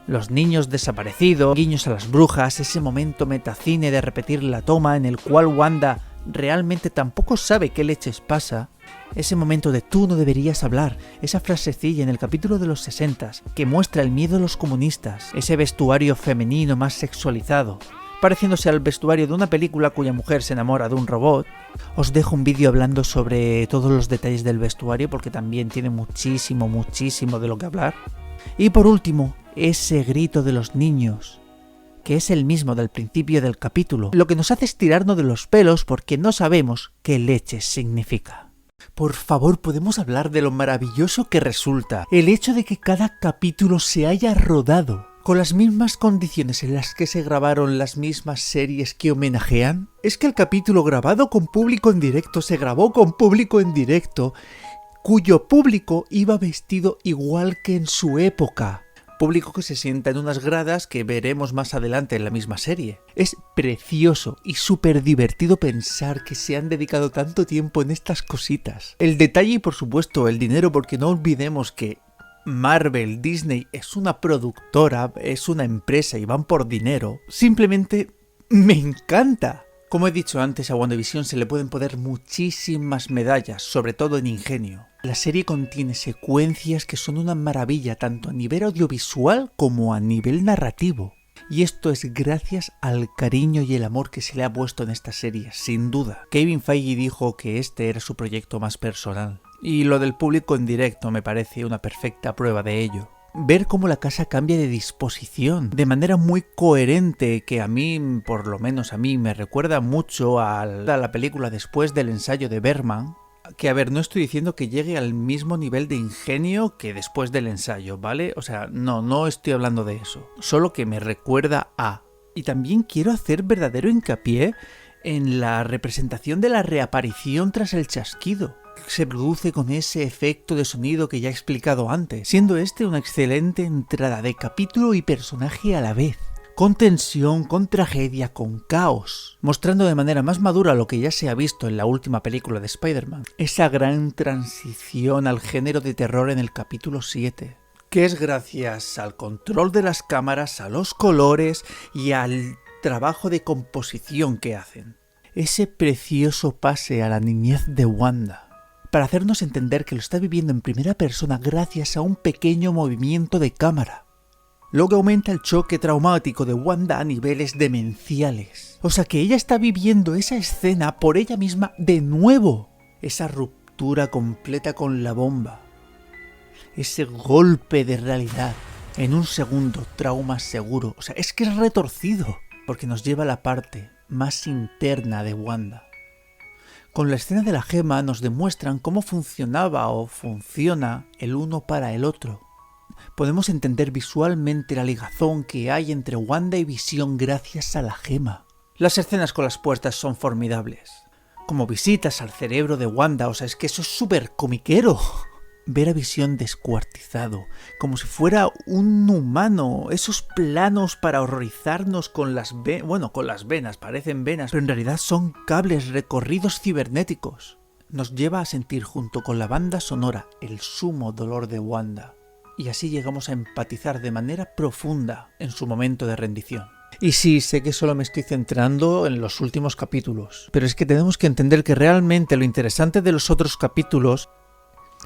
Los niños desaparecidos, guiños a las brujas, ese momento metacine de repetir la toma en el cual Wanda realmente tampoco sabe qué leches pasa. Ese momento de tú no deberías hablar, esa frasecilla en el capítulo de los 60s que muestra el miedo a los comunistas, ese vestuario femenino más sexualizado, pareciéndose al vestuario de una película cuya mujer se enamora de un robot. Os dejo un vídeo hablando sobre todos los detalles del vestuario porque también tiene muchísimo de lo que hablar. Y por último, ese grito de los niños, que es el mismo del principio del capítulo, lo que nos hace estirarnos de los pelos porque no sabemos qué leches significa. Por favor, podemos hablar de lo maravilloso que resulta el hecho de que cada capítulo se haya rodado con las mismas condiciones en las que se grabaron las mismas series que homenajean. Es que el capítulo grabado con público en directo se grabó con público en directo, cuyo público iba vestido igual que en su época. Público que se sienta en unas gradas que veremos más adelante en la misma serie. Es precioso y súper divertido pensar que se han dedicado tanto tiempo en estas cositas. El detalle y por supuesto el dinero, porque no olvidemos que Marvel, Disney es una productora, es una empresa y van por dinero. Simplemente me encanta. Como he dicho antes, a WandaVision se le pueden poner muchísimas medallas, sobre todo en ingenio. La serie contiene secuencias que son una maravilla tanto a nivel audiovisual como a nivel narrativo. Y esto es gracias al cariño y el amor que se le ha puesto en esta serie, sin duda. Kevin Feige dijo que este era su proyecto más personal. Y lo del público en directo me parece una perfecta prueba de ello. Ver cómo la casa cambia de disposición de manera muy coherente, que a mí, por lo menos a mí, me recuerda mucho a la película después del ensayo de Bergman. Que a ver, no estoy diciendo que llegue al mismo nivel de ingenio que después del ensayo, ¿vale? O sea, no estoy hablando de eso. Solo que me recuerda a... Y también quiero hacer verdadero hincapié en la representación de la reaparición tras el chasquido. Se produce con ese efecto de sonido que ya he explicado antes, siendo este una excelente entrada de capítulo y personaje a la vez, con tensión, con tragedia, con caos, mostrando de manera más madura lo que ya se ha visto en la última película de Spider-Man, esa gran transición al género de terror en el capítulo 7, que es gracias al control de las cámaras, a los colores y al trabajo de composición que hacen. Ese precioso pase a la niñez de Wanda, para hacernos entender que lo está viviendo en primera persona gracias a un pequeño movimiento de cámara. Luego aumenta el choque traumático de Wanda a niveles demenciales. O sea que ella está viviendo esa escena por ella misma de nuevo. Esa ruptura completa con la bomba. Ese golpe de realidad. En un segundo, trauma seguro. O sea, es que es retorcido. Porque nos lleva a la parte más interna de Wanda. Con la escena de la gema nos demuestran cómo funcionaba o funciona el uno para el otro. Podemos entender visualmente la ligazón que hay entre Wanda y Visión gracias a la gema. Las escenas con las puertas son formidables. Como visitas al cerebro de Wanda, o sea, es que eso es súper comiquero. Ver a Visión descuartizado, como si fuera un humano, esos planos para horrorizarnos con las venas, bueno, con las venas, parecen venas, pero en realidad son cables recorridos cibernéticos. Nos lleva a sentir junto con la banda sonora el sumo dolor de Wanda, y así llegamos a empatizar de manera profunda en su momento de rendición. Y sí, sé que solo me estoy centrando en los últimos capítulos, pero es que tenemos que entender que realmente lo interesante de los otros capítulos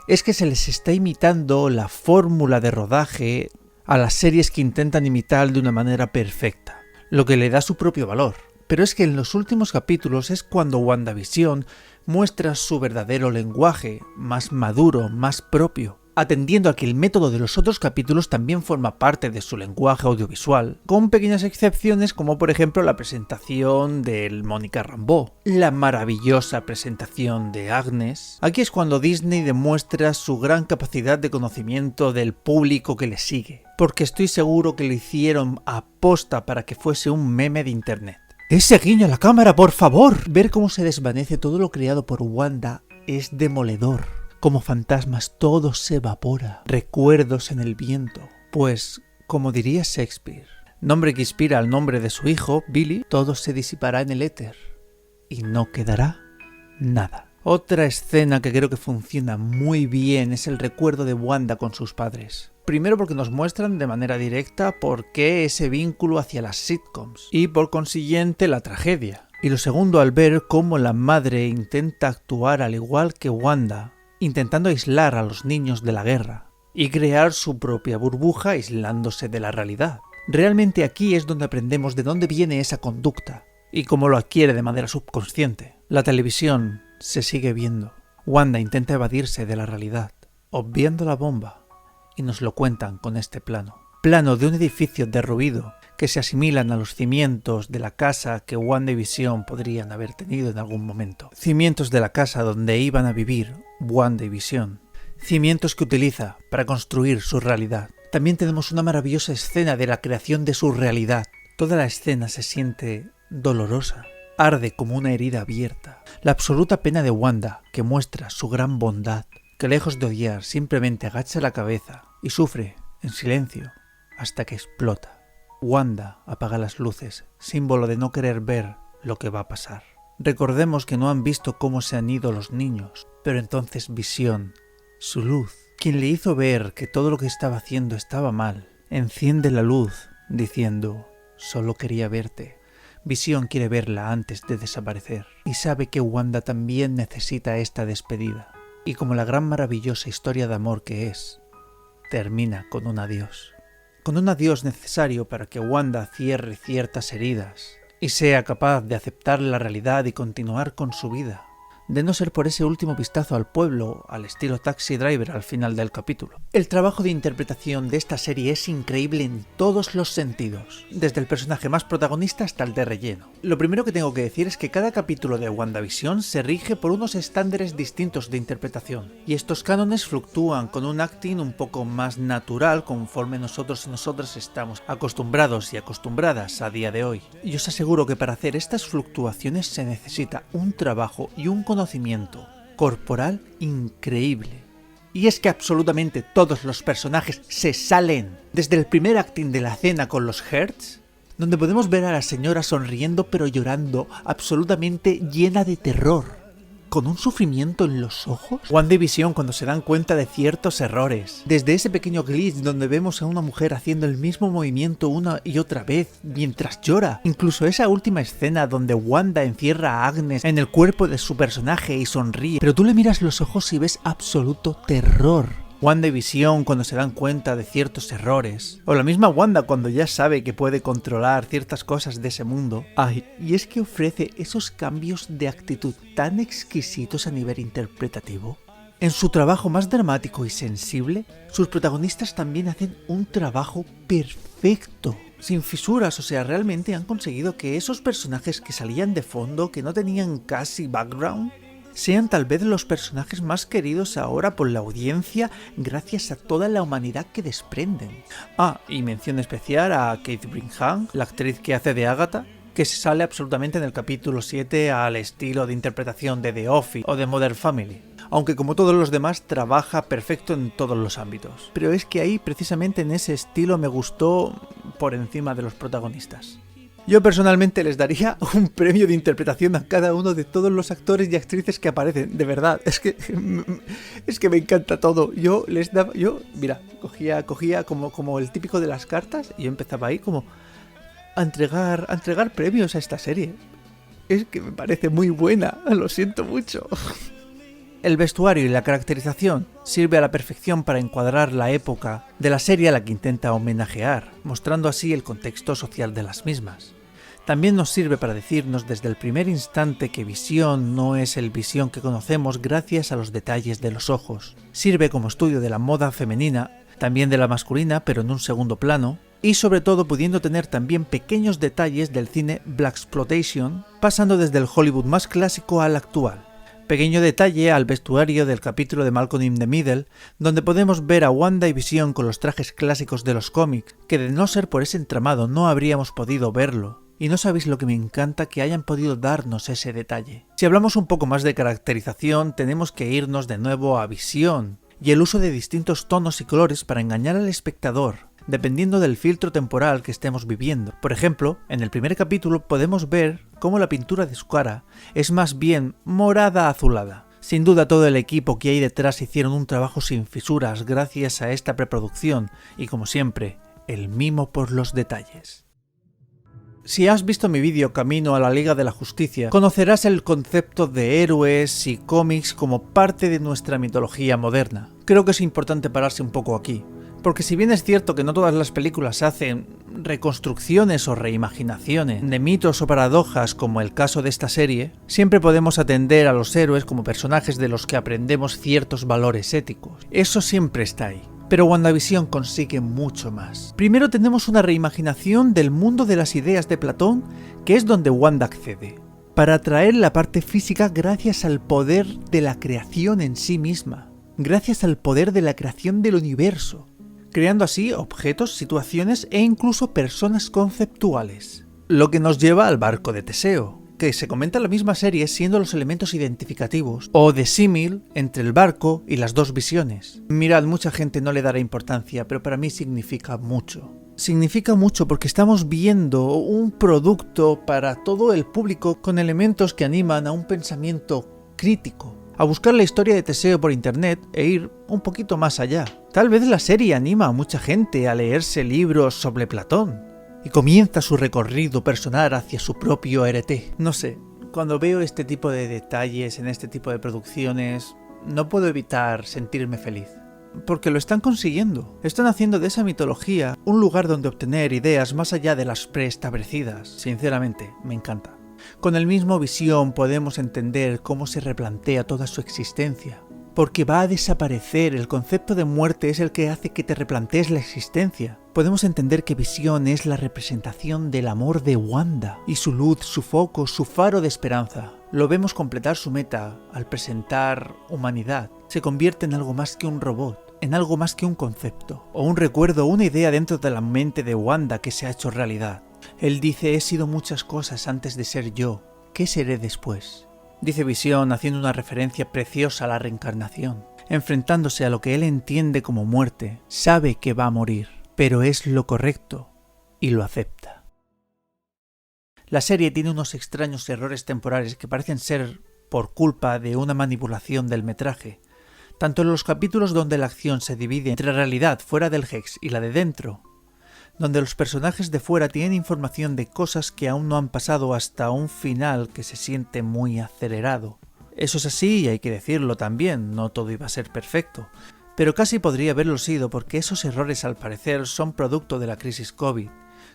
es que se les está imitando la fórmula de rodaje a las series que intentan imitar de una manera perfecta. lo que le da su propio valor. Pero es que en los últimos capítulos es cuando WandaVision muestra su verdadero lenguaje, más maduro, más propio, atendiendo a que el método de los otros capítulos también forma parte de su lenguaje audiovisual, con pequeñas excepciones como por ejemplo la presentación del Mónica Rambeau, la maravillosa presentación de Agnes. Aquí es cuando Disney demuestra su gran capacidad de conocimiento del público que le sigue, porque estoy seguro que lo hicieron aposta para que fuese un meme de internet. ¡Ese guiño a la cámara, por favor! Ver cómo se desvanece todo lo creado por Wanda es demoledor. Como fantasmas todo se evapora. Recuerdos en el viento. Pues, como diría Shakespeare, nombre que inspira al nombre de su hijo, Billy, todo se disipará en el éter. Y no quedará nada. Otra escena que creo que funciona muy bien es el recuerdo de Wanda con sus padres. Primero porque nos muestran de manera directa por qué ese vínculo hacia las sitcoms y por consiguiente la tragedia. Y lo segundo al ver cómo la madre intenta actuar al igual que Wanda, intentando aislar a los niños de la guerra y crear su propia burbuja aislándose de la realidad. Realmente aquí es donde aprendemos de dónde viene esa conducta y cómo lo adquiere de manera subconsciente. La televisión se sigue viendo. Wanda intenta evadirse de la realidad, obviando la bomba. Y nos lo cuentan con este plano. Plano de un edificio derruido que se asimilan a los cimientos de la casa que WandaVision podrían haber tenido en algún momento. Cimientos de la casa donde iban a vivir WandaVision. Cimientos que utiliza para construir su realidad. También tenemos una maravillosa escena de la creación de su realidad. Toda la escena se siente dolorosa. Arde como una herida abierta. La absoluta pena de Wanda, que muestra su gran bondad, que lejos de odiar simplemente agacha la cabeza y sufre en silencio hasta que explota. Wanda apaga las luces, símbolo de no querer ver lo que va a pasar. Recordemos que no han visto cómo se han ido los niños, pero entonces Visión, su luz, quien le hizo ver que todo lo que estaba haciendo estaba mal, enciende la luz diciendo: solo quería verte. Visión quiere verla antes de desaparecer y sabe que Wanda también necesita esta despedida. Y como la gran maravillosa historia de amor que es, termina con un adiós. Con un adiós necesario para que Wanda cierre ciertas heridas y sea capaz de aceptar la realidad y continuar con su vida. De no ser por ese último vistazo al pueblo, al estilo Taxi Driver al final del capítulo. El trabajo de interpretación de esta serie es increíble en todos los sentidos, desde el personaje más protagonista hasta el de relleno. Lo primero que tengo que decir es que cada capítulo de WandaVision se rige por unos estándares distintos de interpretación, y estos cánones fluctúan con un acting un poco más natural conforme nosotros y nosotras estamos acostumbrados y acostumbradas a día de hoy. Y os aseguro que para hacer estas fluctuaciones se necesita un trabajo y un conocimiento corporal increíble. Y es que absolutamente todos los personajes se salen. Desde el primer acting de la cena con los Hertz, donde podemos ver a la señora sonriendo pero llorando, absolutamente llena de terror, con un sufrimiento en los ojos. WandaVision cuando se dan cuenta de ciertos errores. Desde ese pequeño glitch donde vemos a una mujer haciendo el mismo movimiento una y otra vez mientras llora. Incluso esa última escena donde Wanda encierra a Agnes en el cuerpo de su personaje y sonríe. Pero tú le miras los ojos y ves absoluto terror. WandaVision cuando se dan cuenta de ciertos errores, o la misma Wanda cuando ya sabe que puede controlar ciertas cosas de ese mundo. Ay, y es que ofrece esos cambios de actitud tan exquisitos a nivel interpretativo. En su trabajo más dramático y sensible, sus protagonistas también hacen un trabajo perfecto, sin fisuras. O sea, realmente han conseguido que esos personajes que salían de fondo, que no tenían casi background, sean tal vez los personajes más queridos ahora por la audiencia gracias a toda la humanidad que desprenden. Ah, y mención especial a Kate Brigham, la actriz que hace de Agatha, que se sale absolutamente en el capítulo 7 al estilo de interpretación de The Office o de Modern Family. Aunque como todos los demás trabaja perfecto en todos los ámbitos. Pero es que ahí precisamente en ese estilo me gustó por encima de los protagonistas. Yo personalmente les daría un premio de interpretación a cada uno de todos los actores y actrices que aparecen, de verdad, es que me encanta todo. Mira, cogía como el típico de las cartas y yo empezaba ahí como a entregar premios a esta serie. Es que me parece muy buena, lo siento mucho. El vestuario y la caracterización sirve a la perfección para encuadrar la época de la serie a la que intenta homenajear, mostrando así el contexto social de las mismas. También nos sirve para decirnos desde el primer instante que Visión no es el Visión que conocemos gracias a los detalles de los ojos. Sirve como estudio de la moda femenina, también de la masculina, pero en un segundo plano, y sobre todo pudiendo tener también pequeños detalles del cine Blaxploitation, pasando desde el Hollywood más clásico al actual. Pequeño detalle al vestuario del capítulo de Malcolm in the Middle, donde podemos ver a Wanda y Visión con los trajes clásicos de los cómics, que de no ser por ese entramado no habríamos podido verlo. Y no sabéis lo que me encanta que hayan podido darnos ese detalle. Si hablamos un poco más de caracterización, tenemos que irnos de nuevo a Visión, y el uso de distintos tonos y colores para engañar al espectador, dependiendo del filtro temporal que estemos viviendo. Por ejemplo, en el primer capítulo podemos ver cómo la pintura de su cara es más bien morada azulada. Sin duda todo el equipo que hay detrás hicieron un trabajo sin fisuras gracias a esta preproducción y, como siempre, el mimo por los detalles. Si has visto mi vídeo Camino a la Liga de la Justicia, conocerás el concepto de héroes y cómics como parte de nuestra mitología moderna. Creo que es importante pararse un poco aquí, porque si bien es cierto que no todas las películas hacen reconstrucciones o reimaginaciones de mitos o paradojas como el caso de esta serie, siempre podemos atender a los héroes como personajes de los que aprendemos ciertos valores éticos. Eso siempre está ahí. Pero WandaVision consigue mucho más. Primero tenemos una reimaginación del mundo de las ideas de Platón, que es donde Wanda accede, para atraer la parte física gracias al poder de la creación en sí misma, gracias al poder de la creación del universo, creando así objetos, situaciones e incluso personas conceptuales. Lo que nos lleva al barco de Teseo, que se comenta en la misma serie siendo los elementos identificativos o de símil entre el barco y las dos visiones. Mirad, mucha gente no le dará importancia, pero para mí significa mucho. Significa mucho porque estamos viendo un producto para todo el público con elementos que animan a un pensamiento crítico, a buscar la historia de Teseo por internet e ir un poquito más allá. Tal vez la serie anima a mucha gente a leerse libros sobre Platón y comienza su recorrido personal hacia su propio RT. No sé, cuando veo este tipo de detalles en este tipo de producciones, no puedo evitar sentirme feliz. Porque lo están consiguiendo. Están haciendo de esa mitología un lugar donde obtener ideas más allá de las preestablecidas. Sinceramente, me encanta. Con el mismo Visión podemos entender cómo se replantea toda su existencia. Porque va a desaparecer, el concepto de muerte es el que hace que te replantees la existencia. Podemos entender que Visión es la representación del amor de Wanda, y su luz, su foco, su faro de esperanza. Lo vemos completar su meta al presentar humanidad. Se convierte en algo más que un robot, en algo más que un concepto, o un recuerdo, una idea dentro de la mente de Wanda que se ha hecho realidad. Él dice: he sido muchas cosas antes de ser yo, ¿qué seré después? Dice Visión haciendo una referencia preciosa a la reencarnación. Enfrentándose a lo que él entiende como muerte, sabe que va a morir, pero es lo correcto y lo acepta. La serie tiene unos extraños errores temporales que parecen ser por culpa de una manipulación del metraje, tanto en los capítulos donde la acción se divide entre la realidad fuera del Hex y la de dentro, donde los personajes de fuera tienen información de cosas que aún no han pasado hasta un final que se siente muy acelerado. Eso es así y hay que decirlo también, no todo iba a ser perfecto, pero casi podría haberlo sido porque esos errores al parecer son producto de la crisis COVID,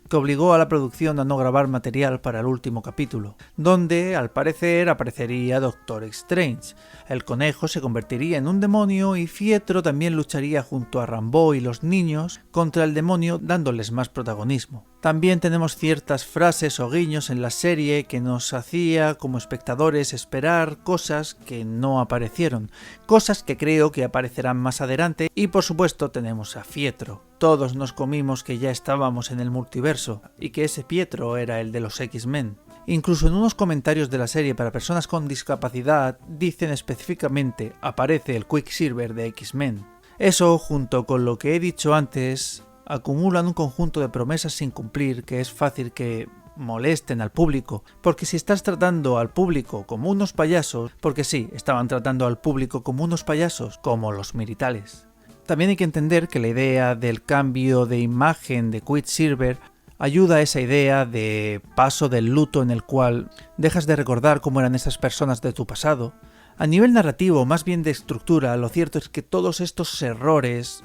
que obligó a la producción a no grabar material para el último capítulo, donde al parecer aparecería Doctor Strange. El conejo se convertiría en un demonio y Pietro también lucharía junto a Rambeau y los niños contra el demonio, dándoles más protagonismo. También tenemos ciertas frases o guiños en la serie que nos hacía como espectadores esperar cosas que no aparecieron, cosas que creo que aparecerán más adelante, y por supuesto tenemos a Pietro. Todos nos comimos que ya estábamos en el multiverso y que ese Pietro era el de los X-Men. Incluso en unos comentarios de la serie para personas con discapacidad dicen específicamente aparece el Quicksilver de X-Men. Eso, junto con lo que he dicho antes, acumulan un conjunto de promesas sin cumplir que es fácil que molesten al público, porque si estás tratando al público como unos payasos, porque sí, estaban tratando al público como unos payasos, como los militares. También hay que entender que la idea del cambio de imagen de Quicksilver ayuda a esa idea de paso del luto en el cual dejas de recordar cómo eran esas personas de tu pasado, A nivel narrativo, más bien de estructura, lo cierto es que todos estos errores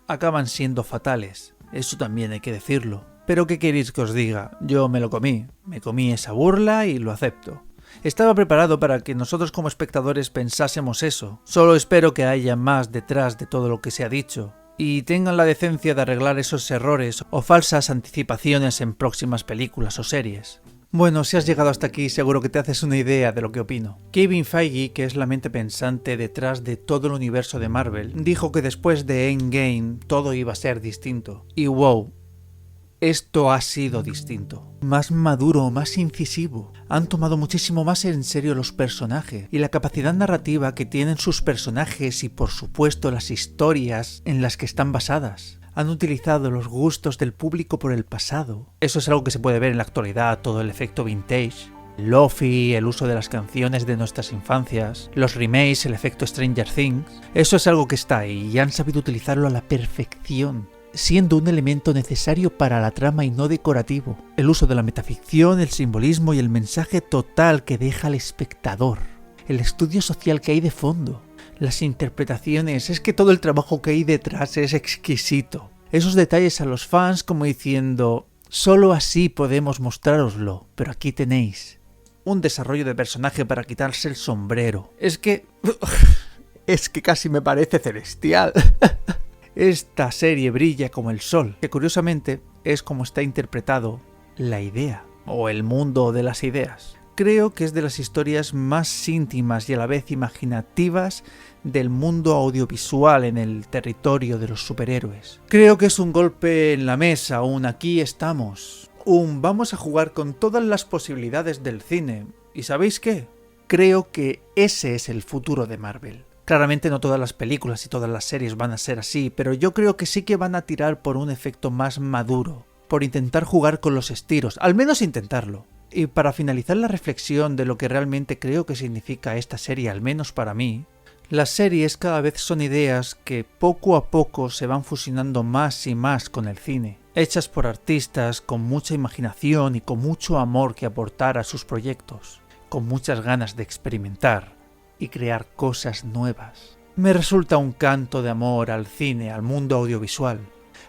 acaban siendo fatales. Eso también hay que decirlo. Pero ¿qué queréis que os diga? Yo me comí esa burla y lo acepto. Estaba preparado para que nosotros como espectadores pensásemos eso. Solo espero que haya más detrás de todo lo que se ha dicho y tengan la decencia de arreglar esos errores o falsas anticipaciones en próximas películas o series. Bueno, si has llegado hasta aquí seguro que te haces una idea de lo que opino. Kevin Feige, que es la mente pensante detrás de todo el universo de Marvel, dijo que después de Endgame todo iba a ser distinto. Y wow, esto ha sido distinto. Más maduro, más incisivo. Han tomado muchísimo más en serio los personajes y la capacidad narrativa que tienen sus personajes y por supuesto las historias en las que están basadas. Han utilizado los gustos del público por el pasado. Eso es algo que se puede ver en la actualidad, todo el efecto vintage. Lofi, el uso de las canciones de nuestras infancias, los remakes, el efecto Stranger Things. Eso es algo que está ahí y han sabido utilizarlo a la perfección, siendo un elemento necesario para la trama y no decorativo. El uso de la metaficción, el simbolismo y el mensaje total que deja al espectador. El estudio social que hay de fondo. Las interpretaciones, es que todo el trabajo que hay detrás es exquisito. Esos detalles a los fans como diciendo, solo así podemos mostrároslo, pero aquí tenéis. Un desarrollo de personaje para quitarse el sombrero. Es que casi me parece celestial. Esta serie brilla como el sol, que curiosamente es como está interpretado la idea, o el mundo de las ideas. Creo que es de las historias más íntimas y a la vez imaginativas del mundo audiovisual en el territorio de los superhéroes. Creo que es un golpe en la mesa, un aquí estamos, un vamos a jugar con todas las posibilidades del cine. ¿Y sabéis qué? Creo que ese es el futuro de Marvel. Claramente no todas las películas y todas las series van a ser así, pero yo creo que sí que van a tirar por un efecto más maduro, por intentar jugar con los estilos, al menos intentarlo. Y para finalizar la reflexión de lo que realmente creo que significa esta serie, al menos para mí, las series cada vez son ideas que poco a poco se van fusionando más y más con el cine, hechas por artistas con mucha imaginación y con mucho amor que aportar a sus proyectos, con muchas ganas de experimentar y crear cosas nuevas. Me resulta un canto de amor al cine, al mundo audiovisual.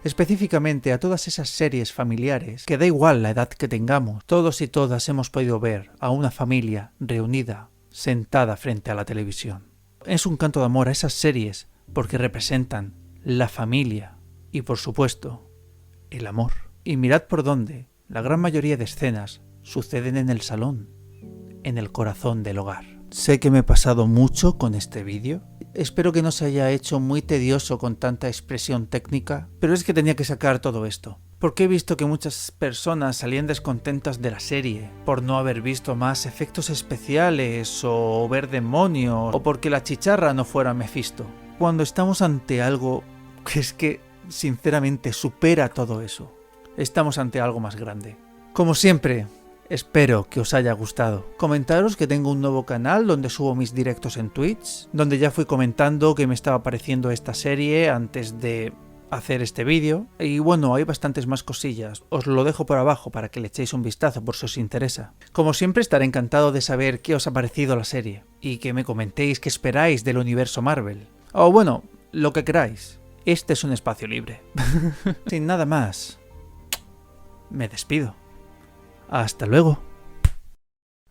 Específicamente a todas esas series familiares que da igual la edad que tengamos, todos y todas hemos podido ver a una familia reunida, sentada frente a la televisión. Es un canto de amor a esas series porque representan la familia y por supuesto el amor. Y mirad por dónde, la gran mayoría de escenas suceden en el salón, en el corazón del hogar. Sé que me he pasado mucho con este vídeo. Espero que no se haya hecho muy tedioso con tanta expresión técnica, pero es que tenía que sacar todo esto. Porque he visto que muchas personas salían descontentas de la serie por no haber visto más efectos especiales o ver demonios o porque la chicharra no fuera Mephisto. Cuando estamos ante algo que es que sinceramente supera todo eso. Estamos ante algo más grande. Como siempre, espero que os haya gustado. Comentaros que tengo un nuevo canal donde subo mis directos en Twitch, donde ya fui comentando que me estaba pareciendo esta serie antes de hacer este vídeo. Y bueno, hay bastantes más cosillas. Os lo dejo por abajo para que le echéis un vistazo por si os interesa. Como siempre, estaré encantado de saber qué os ha parecido la serie y que me comentéis qué esperáis del universo Marvel. O bueno, lo que queráis. Este es un espacio libre. Sin nada más, me despido. Hasta luego.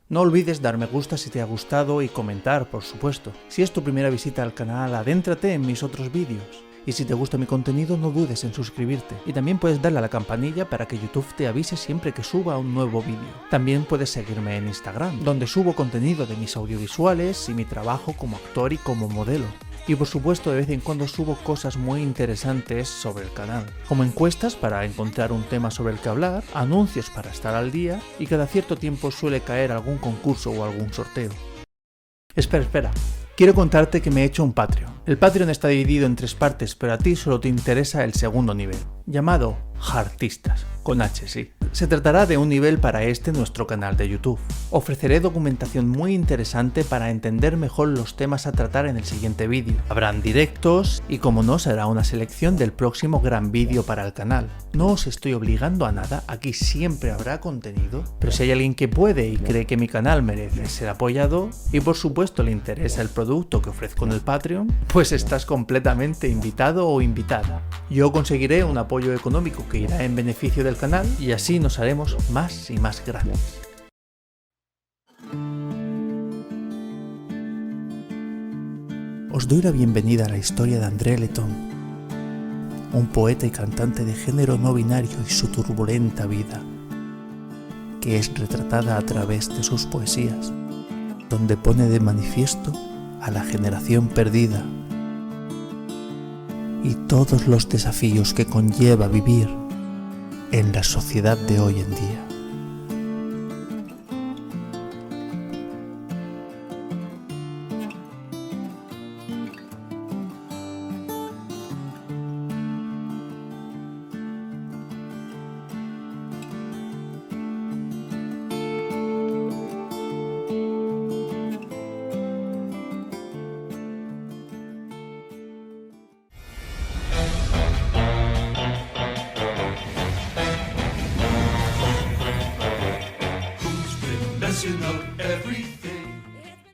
No olvides dar me gusta si te ha gustado y comentar, por supuesto. Si es tu primera visita al canal, adéntrate en mis otros vídeos. Y si te gusta mi contenido, no dudes en suscribirte. Y también puedes darle a la campanilla para que YouTube te avise siempre que suba un nuevo vídeo. También puedes seguirme en Instagram, donde subo contenido de mis audiovisuales y mi trabajo como actor y como modelo. Y por supuesto de vez en cuando subo cosas muy interesantes sobre el canal, como encuestas para encontrar un tema sobre el que hablar, anuncios para estar al día y cada cierto tiempo suele caer algún concurso o algún sorteo. Espera, quiero contarte que me he hecho un Patreon. El Patreon está dividido en 3 partes, pero a ti solo te interesa el segundo nivel, llamado Hartistas, con H sí. Se tratará de un nivel para nuestro canal de YouTube. Ofreceré documentación muy interesante para entender mejor los temas a tratar en el siguiente vídeo. Habrán directos y, como no, será una selección del próximo gran vídeo para el canal. No os estoy obligando a nada, aquí siempre habrá contenido, pero si hay alguien que puede y cree que mi canal merece ser apoyado y por supuesto le interesa el producto que ofrezco en el Patreon, pues estás completamente invitado o invitada. Yo conseguiré un apoyo económico que irá en beneficio del canal y así nos haremos más y más grandes. Os doy la bienvenida a la historia de André Letón, un poeta y cantante de género no binario y su turbulenta vida, que es retratada a través de sus poesías, donde pone de manifiesto a la generación perdida y todos los desafíos que conlleva vivir en la sociedad de hoy en día.